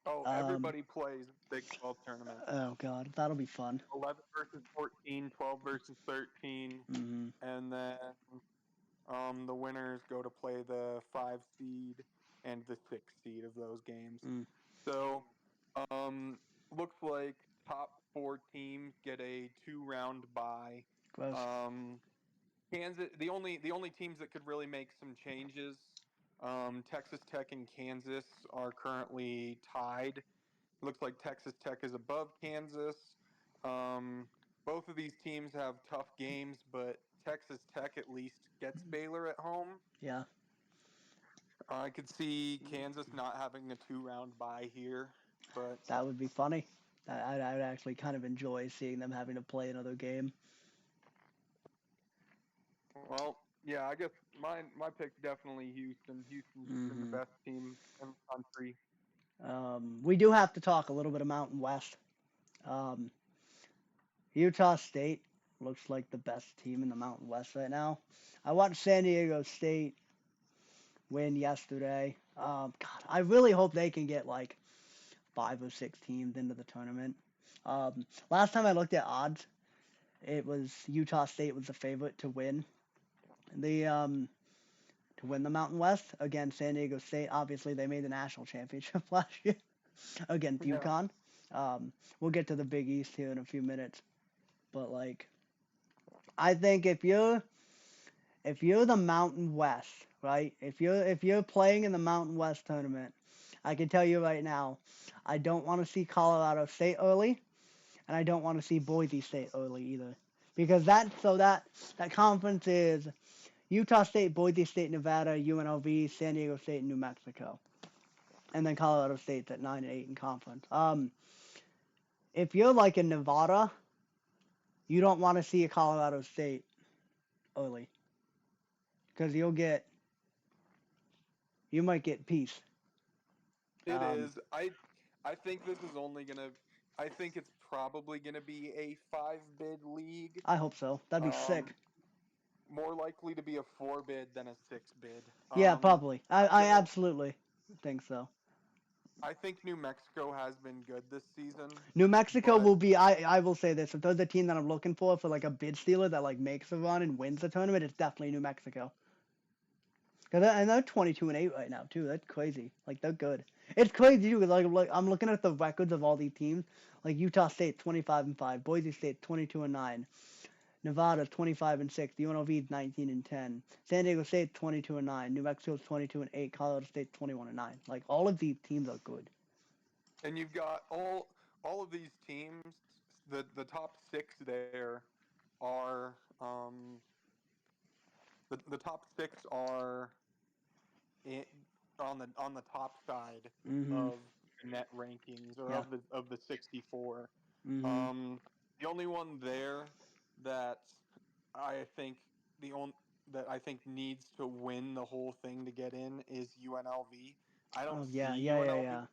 Oh, Um, everybody plays Big 12 tournament. oh God, that'll be fun. 11 versus 14, 12 versus 13, Hmm. and then the winners go to play the 5 seed and the 6 seed of those games. Mm, So, um, looks like top 4 teams get a 2 round bye. gross. Um, Kansas, the only teams that could really make some changes, Texas Tech and Kansas are currently tied. Looks like Texas Tech is above Kansas. Um, both of these teams have tough games, but Texas Tech at least gets Baylor at home. Yeah, I could see Kansas not having a 2 round bye here, but that would be funny. I'd actually kind of enjoy seeing them having to play another game. well, yeah, I guess my pick's definitely Houston. Houston's been the Hmm. best team in the country. We do have to talk a little bit of Mountain West. Um, Utah State looks like the best team in the Mountain West right now. I watched San Diego State win yesterday. God, I really hope they can get like 5 or 6 teams into the tournament. Last time I looked at odds, it was Utah State was the favorite the to win the Mountain West. Again, San Diego State. Obviously, they made the national championship last year against Yeah, UConn. We'll get to the Big East here in a few minutes, but like I think if you're the Mountain West, right? If you're playing in the Mountain West tournament, I can tell you right now, I don't want to see Colorado State early, and I don't want to see Boise State early either, because that conference is Utah State, Boise State, Nevada, UNLV, San Diego State, and New Mexico, and then Colorado State's at 9 and 8 in conference. If you're like in Nevada, you don't want to see a Colorado State early because you might get peace. it Um, is. I think this is only gonna. I think it's probably gonna be a 5 bid league. I hope so. That'd be Um, sick. more likely to be a 4 bid than a 6 bid. Yeah, probably. I I don't. absolutely think so. I think New Mexico has been good this season, New Mexico but will be. I will say this: if there's a team that I'm looking for like a bid stealer that like makes a run and wins the tournament, it's definitely New Mexico. And they're 22 and 8 right now too. That's crazy. Like they're good. It's crazy too. 'Cause, like I'm looking at the records of all these teams. Like Utah State 25-5, Boise State 22-9, Nevada 25-6, UNLV 19-10, San Diego State 22-9, New Mexico's 22-8, Colorado State 21-9. Like all of these teams are good. and you've got all of these teams. The top 6 there are the top 6 are in, on the top side Mhm. of net rankings or Yeah. of the 64. Mhm. Um, the only one there that I think the only that I think needs to win the whole thing to get in is UNLV. I don't Oh yeah. see Yeah. Yeah. UNLV Yeah.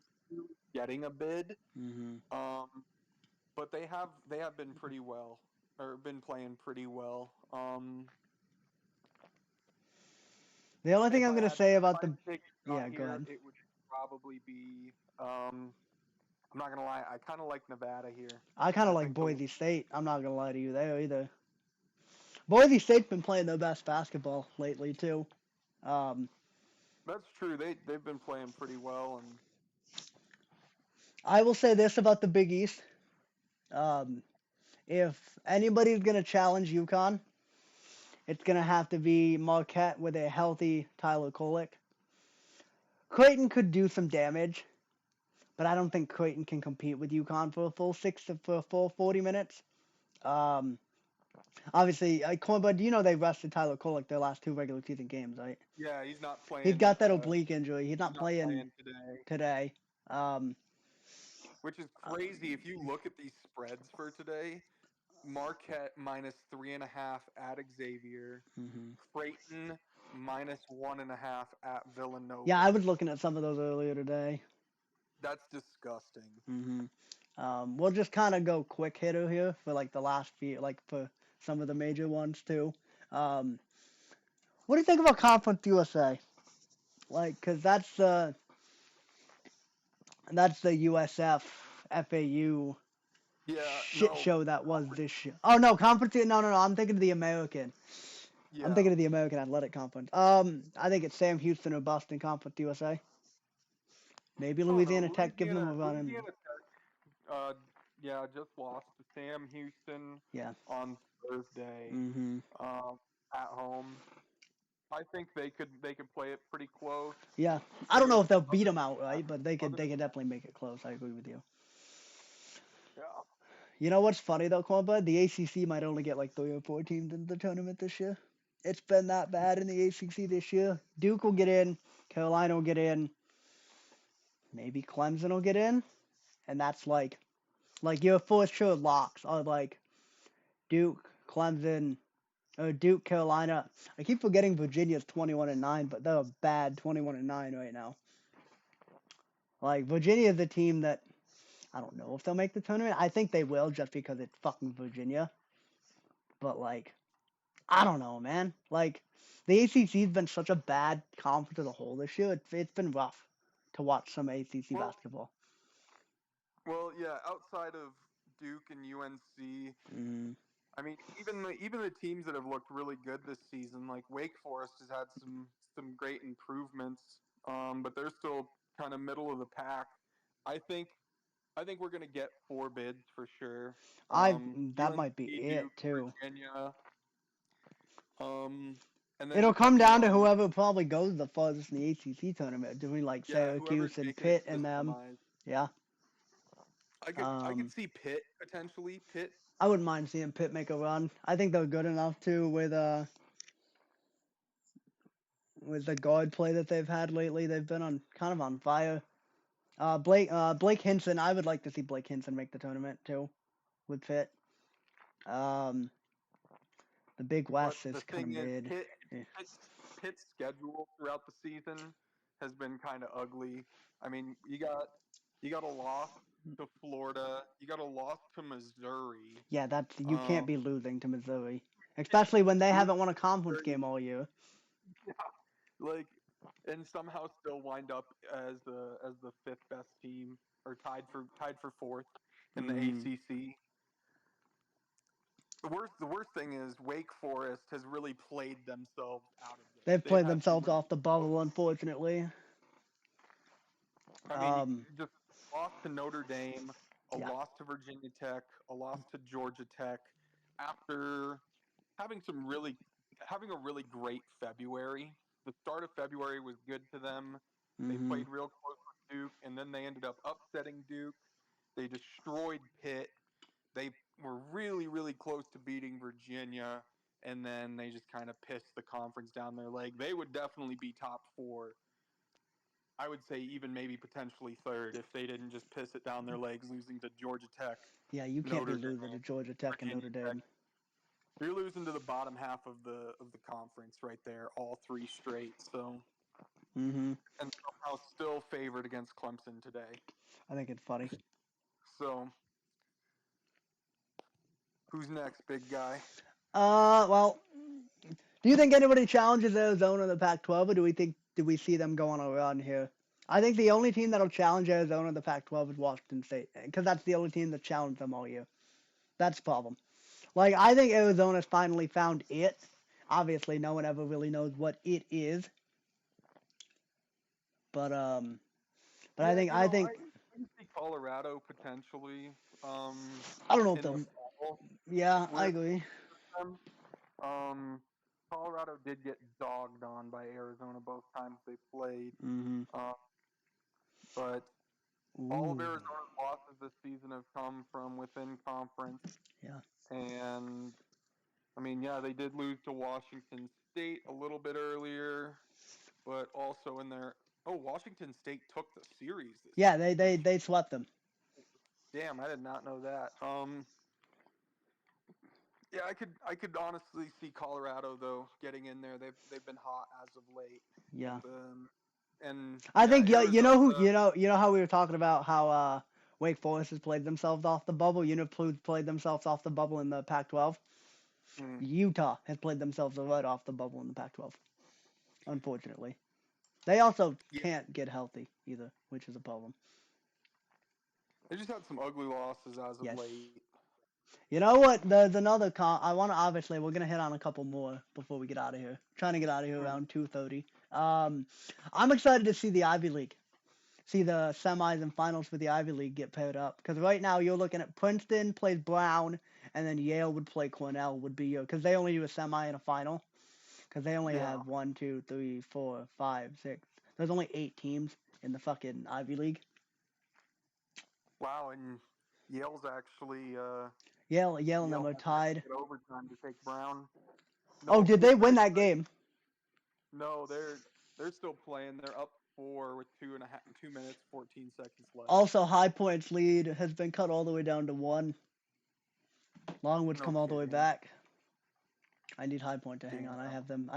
getting a bid, Mhm. um, but they have been pretty well or been playing pretty well. The only thing If I'm I gonna had say if about I had the to take a shot yeah. Go here, ahead. it would probably be. I'm not gonna lie, I kind of like Nevada here. I kind I of like think the Boise State. I'm not gonna lie to you there either. Boise State's been playing their best basketball lately too. Um, That's true. They've been playing pretty well, and I will say this about the Big East. Um, if anybody's gonna challenge UConn, it's gonna have to be Marquette with a healthy Tyler Kolek. Creighton could do some damage, but I don't think Creighton can compete with UConn for a full for a full 40 minutes. Um, Obviously, but you know they rested Tyler Kolek their last two regular season games, right? Yeah, he's not He's playing. got that oblique injury. He's He's not not playing playing today, today. Um, which is crazy. If you look at these spreads for today, Marquette -3.5 at Xavier, mhm. Creighton -1.5 at Yeah, I Villanova. was looking at some of those earlier today. That's disgusting. Hmm We'll just kind of go quick hitter here for like the last few, like for some of the major ones too. Um, what do you think about Conference USA? Like, cause that's the USF FAU Yeah, shit no, show that was this year. Oh no, Conference. No. I'm thinking of the American. I'm yeah. thinking of the American Athletic Conference. I think it's Sam Houston or Boston Conference USA. Maybe Oh no, Louisiana Tech gives them a run. And, Louisiana Tech. Yeah, just lost to Sam Houston yeah. on Thursday. hmm Um, at home. I think they could play it pretty close. Yeah. I But don't yeah, know if they'll beat other them than that, outright, but they could other they than could definitely make it close. I agree with you. yeah. You know what's funny though, Cornbud? The ACC might only get like 3 or 4 teams in the tournament this year. It's been that bad in the ACC this year. Duke will get in, Carolina will get in, maybe Clemson will get in, and that's like your for sure locks are like Duke, Clemson, or Duke, Carolina. I keep forgetting Virginia's 21-9, but they're a bad 21-9 right now. Like Virginia is a team that I don't know if they'll make the tournament. I think they will just because it's fucking Virginia. But like I don't know, man. Like the ACC's been such a bad conference as a whole this year. It's been rough to watch some ACC Well, basketball. well, yeah. Outside of Duke and UNC, Mm, I mean, even the teams that have looked really good this season, like Wake Forest, has had some great improvements, but they're still kind of middle of the pack. I think I think we're gonna get four bids for sure. I that might be UNC, it Duke, too. Virginia, um, and then It'll come depending down to on whoever probably goes the farthest in the ACC tournament, between like yeah, whoever's Syracuse and making it Pitt to the and them. semis. Yeah. I could Um, see Pitt potentially. Pitt. I wouldn't mind seeing Pitt make a run. I think they're good enough too with the guard play that they've had lately. They've been on kind of on fire. Blake Hinson. I would like to see Blake Hinson make the tournament too with Pitt. Um, the Big But West the is kind of thing is, mid. Yeah. Pitt's schedule throughout the season has been kind of ugly. I mean, you got a loss to Florida, you got a loss to Missouri. Yeah, that's you Um, can't be losing to Missouri, especially when they losing haven't won a to conference Missouri, game all year. like, and somehow still wind up as the fifth best team or tied for fourth in the Mm. ACC. The worst thing is Wake Forest has really played themselves out of this. They've They've played had some themselves really off the close. bubble, unfortunately. I mean, Um, just lost to Notre Dame, a yeah. loss to Virginia Tech, a loss to Georgia Tech, after having having a really great February. The start of February was good to them. They hmm played real close with Duke, and then they ended up upsetting Duke. They destroyed Pitt. They were really, really close to beating Virginia, and then they just kind of pissed the conference down their leg. They would definitely be top four. I would say even maybe potentially third if they didn't just piss it down their legs, losing to Georgia Tech, Yeah, you can't be Notre losing to Dame, Georgia Tech and Notre Virginia Tech. Dame. You're losing to the bottom half of the conference right there, all three straight. So hmm and somehow still favored against Clemson today. I think it's funny. So who's next, big guy? Well, do you think anybody challenges Arizona in the Pac-12, or do we see them go on a run here? I think the only team that'll challenge Arizona in the Pac-12 is Washington State, because that's the only team that challenged them all year. That's the problem. Like I think Arizona's finally found it. Obviously, no one ever really knows what it is, but Yeah, I think I can see Colorado potentially I don't know if in the they'll. fall Yeah, I with agree. them. Um, Colorado did get dogged on by Arizona both times they played, hmm uh, but All of Ooh. Arizona's losses this season have come from within conference. Yeah. And, I mean, yeah, they did lose to Washington State a little bit earlier, but also in their. Oh, Washington State took the series Yeah, this they swept them. Damn, I did not know that. Yeah, I could honestly see Colorado though getting in there. They've been hot as of late. Yeah. And I yeah, think you Arizona. know who you know how we were talking about how Wake Forest has played themselves off the bubble. You know who played themselves off the bubble in the Pac-12? Hmm, Utah has played themselves right off the bubble in the Pac-12. Unfortunately, they also yeah, can't get healthy either, which is a problem. they just had some ugly losses as of Yes. late. You know what? There's another I want to obviously we're gonna hit on a couple more before we get out of here. Trying to get out of here Hmm, around 2:30. I'm excited to see the Ivy League. See the semis and finals for the Ivy League get paired up. Because right now you're looking at Princeton plays Brown, and then Yale would play Cornell. Would be your because they only do a semi and a final. Because they only yeah. have 1, 2, 3, 4, 5, 6. There's only 8 teams in the fucking Ivy League. Wow, and Yale's actually Yale and them Yale are has to tied. get overtime to take Brown. Oh, No, did they win that game? no, they're still playing. They're up 4 with 2 minutes 14 seconds left. Also, High Point's lead has been cut all the way down to 1. Longwood's No come all the way kidding. back. I need High Point to hang on. Damn. I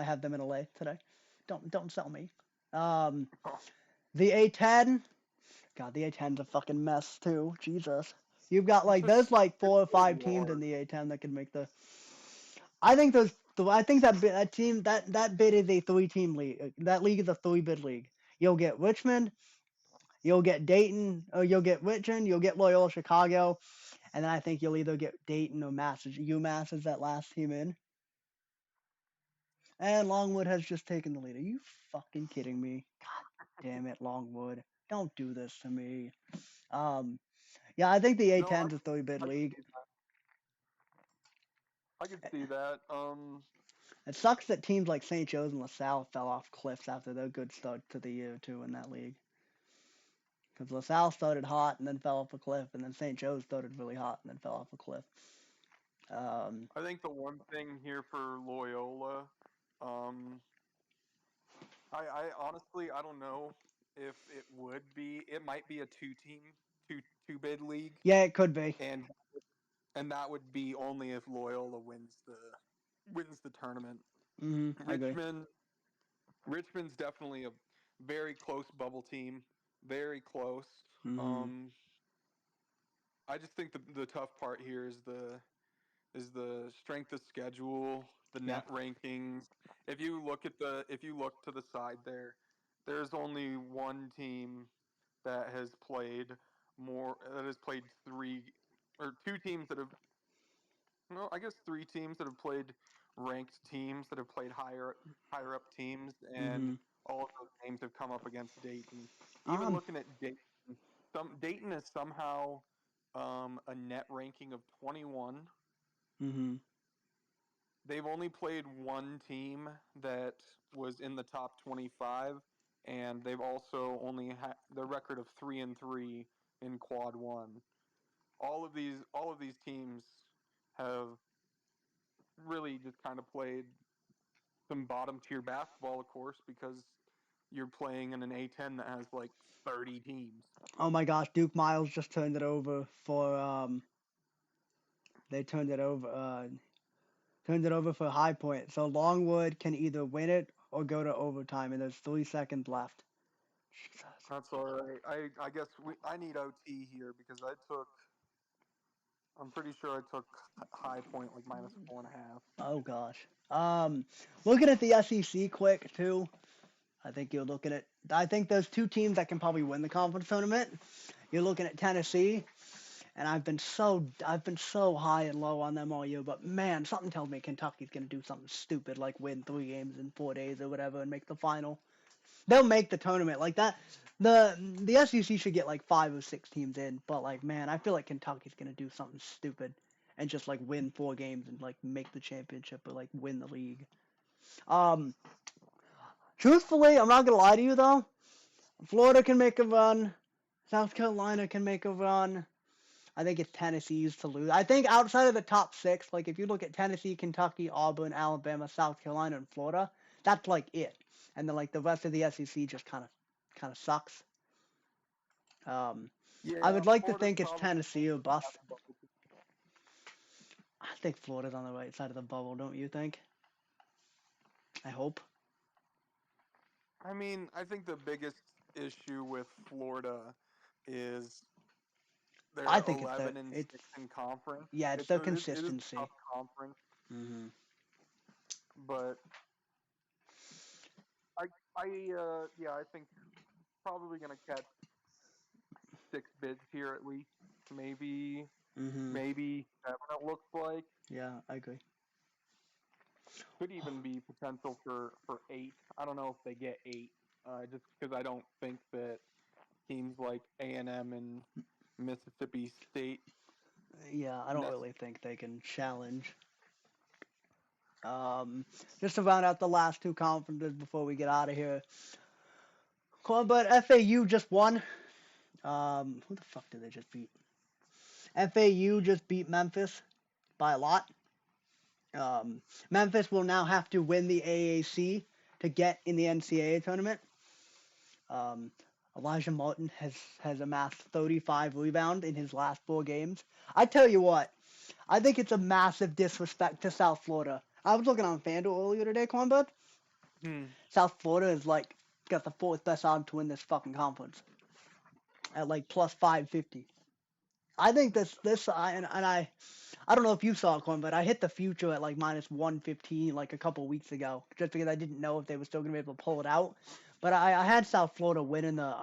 have them in LA today. Don't sell me. Um, Oh, the A10. God, the A10's a fucking mess too. Jesus. You've got it's like just there's like it's 4 or so 5 teams in large. the A10 that could make the. I think those. I think that team that bid is a 3-team league. That league is a 3-bid league. You'll get Richmond, you'll get Dayton, or you'll get Richmond, you'll get Loyola Chicago, and then I think you'll either get Dayton or UMass is that last team in. And Longwood has just taken the lead. Are you fucking kidding me? God damn it, Longwood. Don't do this to me. Um, yeah, I think the No, A10's a 3-bid I could league. see that. I could see that. It sucks that teams like St. Joe's and LaSalle fell off cliffs after their good start to the year, too, in that league. Because LaSalle started hot and then fell off a cliff, and then St. Joe's started really hot and then fell off a cliff. I think the one thing here for Loyola, um, I honestly I don't know if it would be. It might be a two bid league, Yeah, it could be. and that would be only if Loyola wins the tournament. I agree. Richmond Richmond's definitely a very close bubble team, very close. hmm Um, I just think the tough part here is the strength of schedule, the Yeah. net rankings. If you look to the side there, there's only one team that has played three or two teams that have no, I guess three teams that have played ranked teams that have played higher up teams, and hmm all of those names have come up against Dayton. Even Um. looking at Dayton, Dayton is somehow a net ranking of 21. hmm They've only played one team that was in the top 25, and they've also only had the record of 3-3 in Quad One. All of these teams have really just kind of played some bottom tier basketball, of course, because you're playing in an A10 that has like 30 teams. Oh my gosh, Duke Miles just turned it over for They turned it over for High Point. So Longwood can either win it or go to overtime, and there's 3 seconds left. Jesus. That's all right. I guess I need OT here because I'm pretty sure I took High Point like -4.5. Oh gosh. Looking at the SEC quick too. I think you're looking at. I think there's 2 teams that can probably win the conference tournament. You're looking at Tennessee, and I've been so high and low on them all year. But man, something tells me Kentucky's gonna do something stupid like win 3 games in 4 days or whatever and make the final. They'll make the tournament like that. The SEC should get like 5 or 6 teams in, but like man, I feel like Kentucky's gonna do something stupid and just like win 4 games and like make the championship or like win the league. Um, Truthfully, I'm not gonna lie to you though. Florida can make a run. South Carolina can make a run. I think it's Tennessee's to lose. I think outside of the top six, like if you look at Tennessee, Kentucky, Auburn, Alabama, South Carolina, and Florida, that's like it. And then like the rest of the SEC just kind of sucks. Um, I Yeah, would like to Florida's think it's probably Tennessee or at bust. the bubble. I think Florida's on the right side of the bubble, don't you think? I hope. I mean, I think the biggest issue with Florida is I they're think it's the 11 and it's 6 in conference. yeah, it's It's the it is a consistency. tough conference, Hmm. but I yeah, I think probably gonna catch 6 bids here at least, maybe Hmm. maybe 7. It looks like Yeah, I agree. could even be potential for 8. I don't know if they get 8, just because I don't think that teams like A&M and Mississippi State Yeah, I don't necessarily. really think they can challenge. Um, just to round out the last two conferences before we get out of here. But FAU just won. Who the fuck did they just beat? FAU just beat Memphis by a lot. Um, Memphis will now have to win the AAC to get in the NCAA tournament. Um, Elijah Martin has amassed 35 rebounds in his last 4 games. I tell you what, I think it's a massive disrespect to South Florida. I was looking on FanDuel earlier today, Cornbud. Hmm. South Florida is like got the fourth best odds to win this fucking conference at like plus 550. I think and I don't know if you saw it, Corn, but I hit the future at like minus 115 like a couple weeks ago just because I didn't know if they were still gonna be able to pull it out. But I had South Florida winning the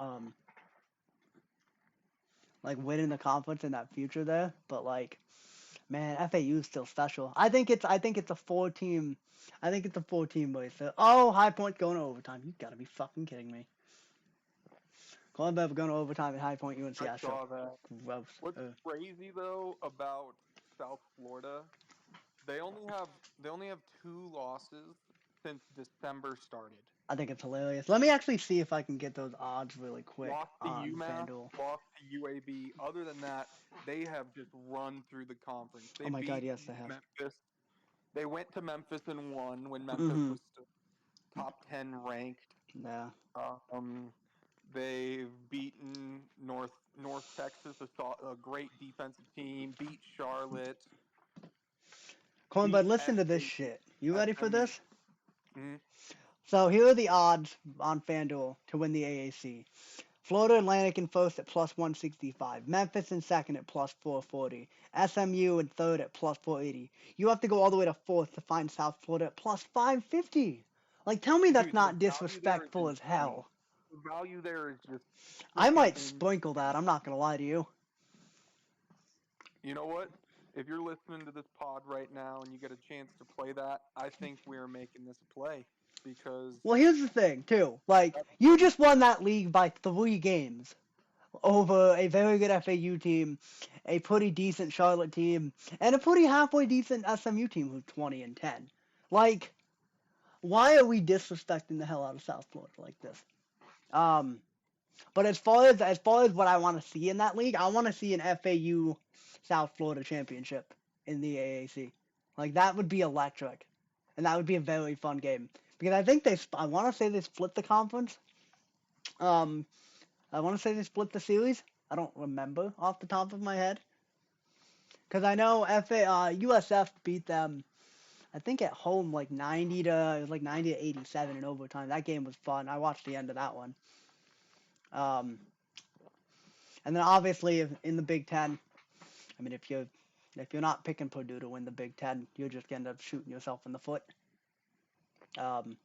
winning the conference in that future there. But like man, FAU is still special. I think it's a 4 team. I think it's a 4 team race. So, oh, High Point going to overtime. You gotta be fucking kidding me. Columbia going to overtime at High Point UNC I Astro. saw that. Gross. What's crazy though about South Florida, they only have they only have 2 losses since December started. I think it's hilarious. Let me actually see if I can get those odds really quick Lost to on UMass, FanDuel. lost to UAB. Other than that, they have just run through the conference. Oh They my God, beat yes, they have. Memphis. They went to Memphis and won when Memphis Mm-hmm. was still top 10 ranked. Yeah. Um, they've beaten North Texas, a great defensive team. Beat Charlotte. Cornbud, Beat listen to this SC, shit. You ready for SMU. this? Mhm. So here are the odds on FanDuel to win the AAC. Florida Atlantic in first at plus 165. Memphis in second at plus 440. SMU in third at plus 480. You have to go all the way to fourth to find South Florida at plus 550. Like, tell me that's Dude, the not value there is disrespectful as insane. hell. The value there is just I freaking might sprinkle that. I'm not going to lie to you. You know what? If you're listening to this pod right now and you get a chance to play that, I think we're making this a play because Well, here's the thing, too. Like, that's you cheap. just won that league by 3 games over a very good FAU team, a pretty decent Charlotte team, and a pretty halfway decent SMU team who's 20 and 10. Like, why are we disrespecting the hell out of South Florida like this? Um, but as far as what I want to see in that league, I want to see an FAU South Florida championship in the AAC. Like that would be electric, and that would be a very fun game because I want to say they split the conference. Um, I want to say they split the series. I don't remember off the top of my head because I know USF beat them. I think at home like 90 to 87 in overtime. That game was fun. I watched the end of that one. Um, and then obviously in the Big Ten, I mean if you're not picking Purdue to win the Big Ten, you're just gonna end up shooting yourself in the foot. Um,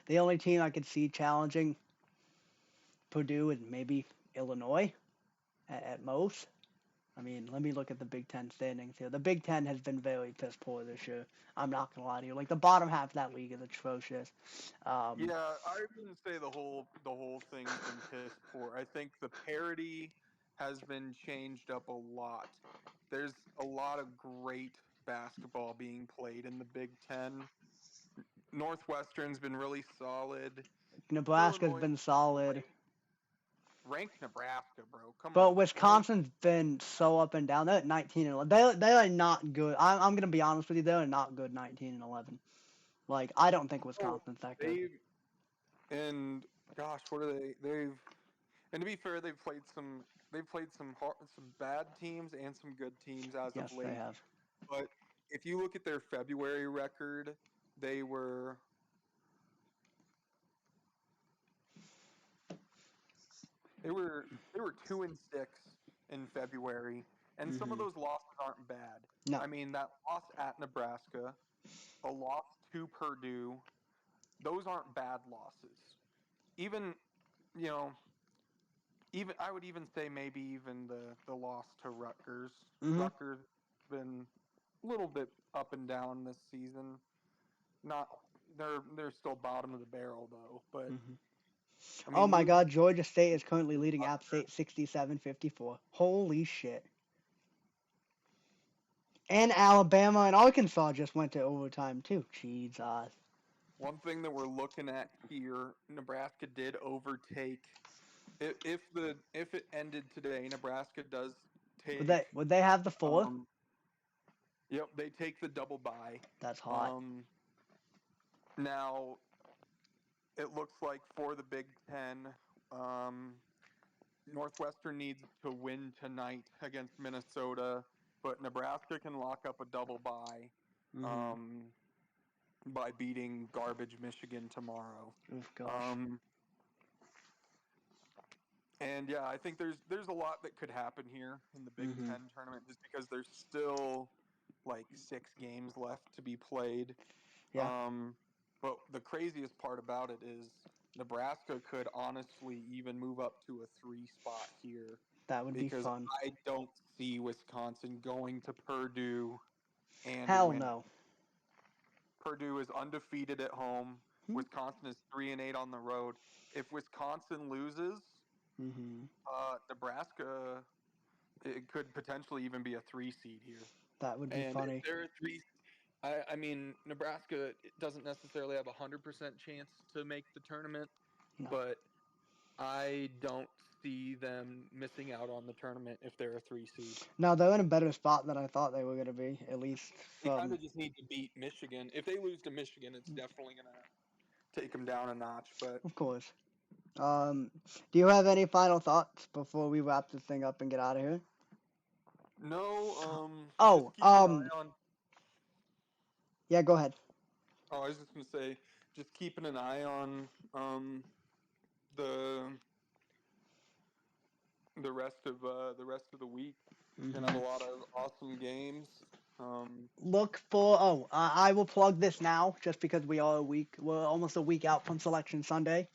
the only team I could see challenging Purdue is maybe Illinois at most. I mean, let me look at the Big Ten standings here. The Big Ten has been very piss poor this year. I'm not gonna lie to you. Like the bottom half of that league is atrocious. Um, Yeah, I wouldn't say the whole thing's been piss poor. I think the parity has been changed up a lot. There's a lot of great basketball being played in the Big Ten. Northwestern's been really solid. Nebraska's Illinois been is solid. great. ranked Nebraska, bro. Come But on, ranked. Wisconsin's been so up and down. They're at 19 and 11. They are not good. I'm gonna be honest with you. They're not good 19 and 11. Like I don't think Oh, Wisconsin's that good. they and gosh, what are they? And to be fair, they've played some bad teams and some good teams as of Yes, they late. have. But if you look at their February record, they were they were 2-6 in February, and some of Hmm. those losses aren't bad. No. I mean, that loss at Nebraska, a loss to Purdue, those aren't bad losses. Even you know, even I would even say maybe even the loss to Rutgers. Hmm. Rutgers been a little bit up and down this season. Not they're still bottom of the barrel though, but Hmm. I Oh mean my losing God, Georgia State is currently leading App Rutgers, State 67-54. Holy shit. And Alabama and Arkansas just went to overtime too. Jesus. one thing that we're looking at here, Nebraska did overtake. If it ended today, Nebraska does Would take. they have the 4? Um, yep, they take the double bye. That's hot. Um, now it looks like for the Big Ten, um, Northwestern needs to win tonight against Minnesota, but Nebraska can lock up a double bye Hmm. um, by beating garbage Michigan tomorrow. Oh gosh. Um, and yeah, I think there's a lot that could happen here in the Big Hmm. Ten tournament just because there's still like 6 games left to be played. Yeah, Um, but the craziest part about it is Nebraska could honestly even move up to a 3 spot here that would be because fun. I don't see Wisconsin going to Purdue and Hell winning. no. Purdue is undefeated at home. Hmm. Wisconsin is 3-8 on the road. If Wisconsin loses, Hmm. Nebraska it could potentially even be a 3 seed here. That would be And if funny. they're a three, I mean Nebraska doesn't necessarily have 100% chance to make the tournament, No. but I don't see them missing out on the tournament if they're a 3 seed. No, they're in a better spot than I thought they were going to be, at least They kind from. of just need to beat Michigan. If they lose to Michigan, it's definitely gonna take them down a notch. But Of course. Do you have any final thoughts before we wrap this thing up and get out of here? no, Oh, just keep an eye on. yeah, go ahead. Oh, I was just gonna say, just keeping an eye on the the rest of the week. Gonna have a Hmm. lot of awesome games. Look for. Oh, I will plug this now, just because we're almost a week out from Selection Sunday.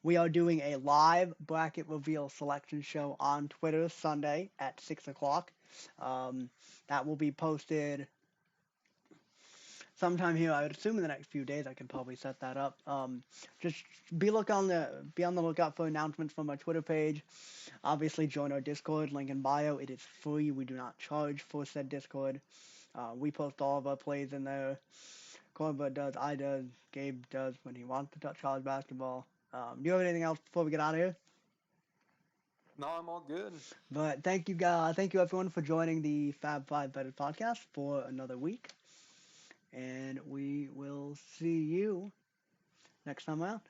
We are doing a live bracket reveal selection show on Twitter Sunday at 6 o'clock. Um, that will be posted sometime here. I would assume in the next few days. I can probably set that up. Just be on the lookout for announcements from our Twitter page. Obviously, join our Discord. Link in bio. It is free. We do not charge for said Discord. We post all of our plays in there. Corbett does. I does. Gabe does when he wants to touch college basketball. Do you have anything else before we get out of here? No, I'm all good. But thank you, guys. Thank you, everyone, for joining the Fab Five Bettors podcast for another week. And we will see you next time around.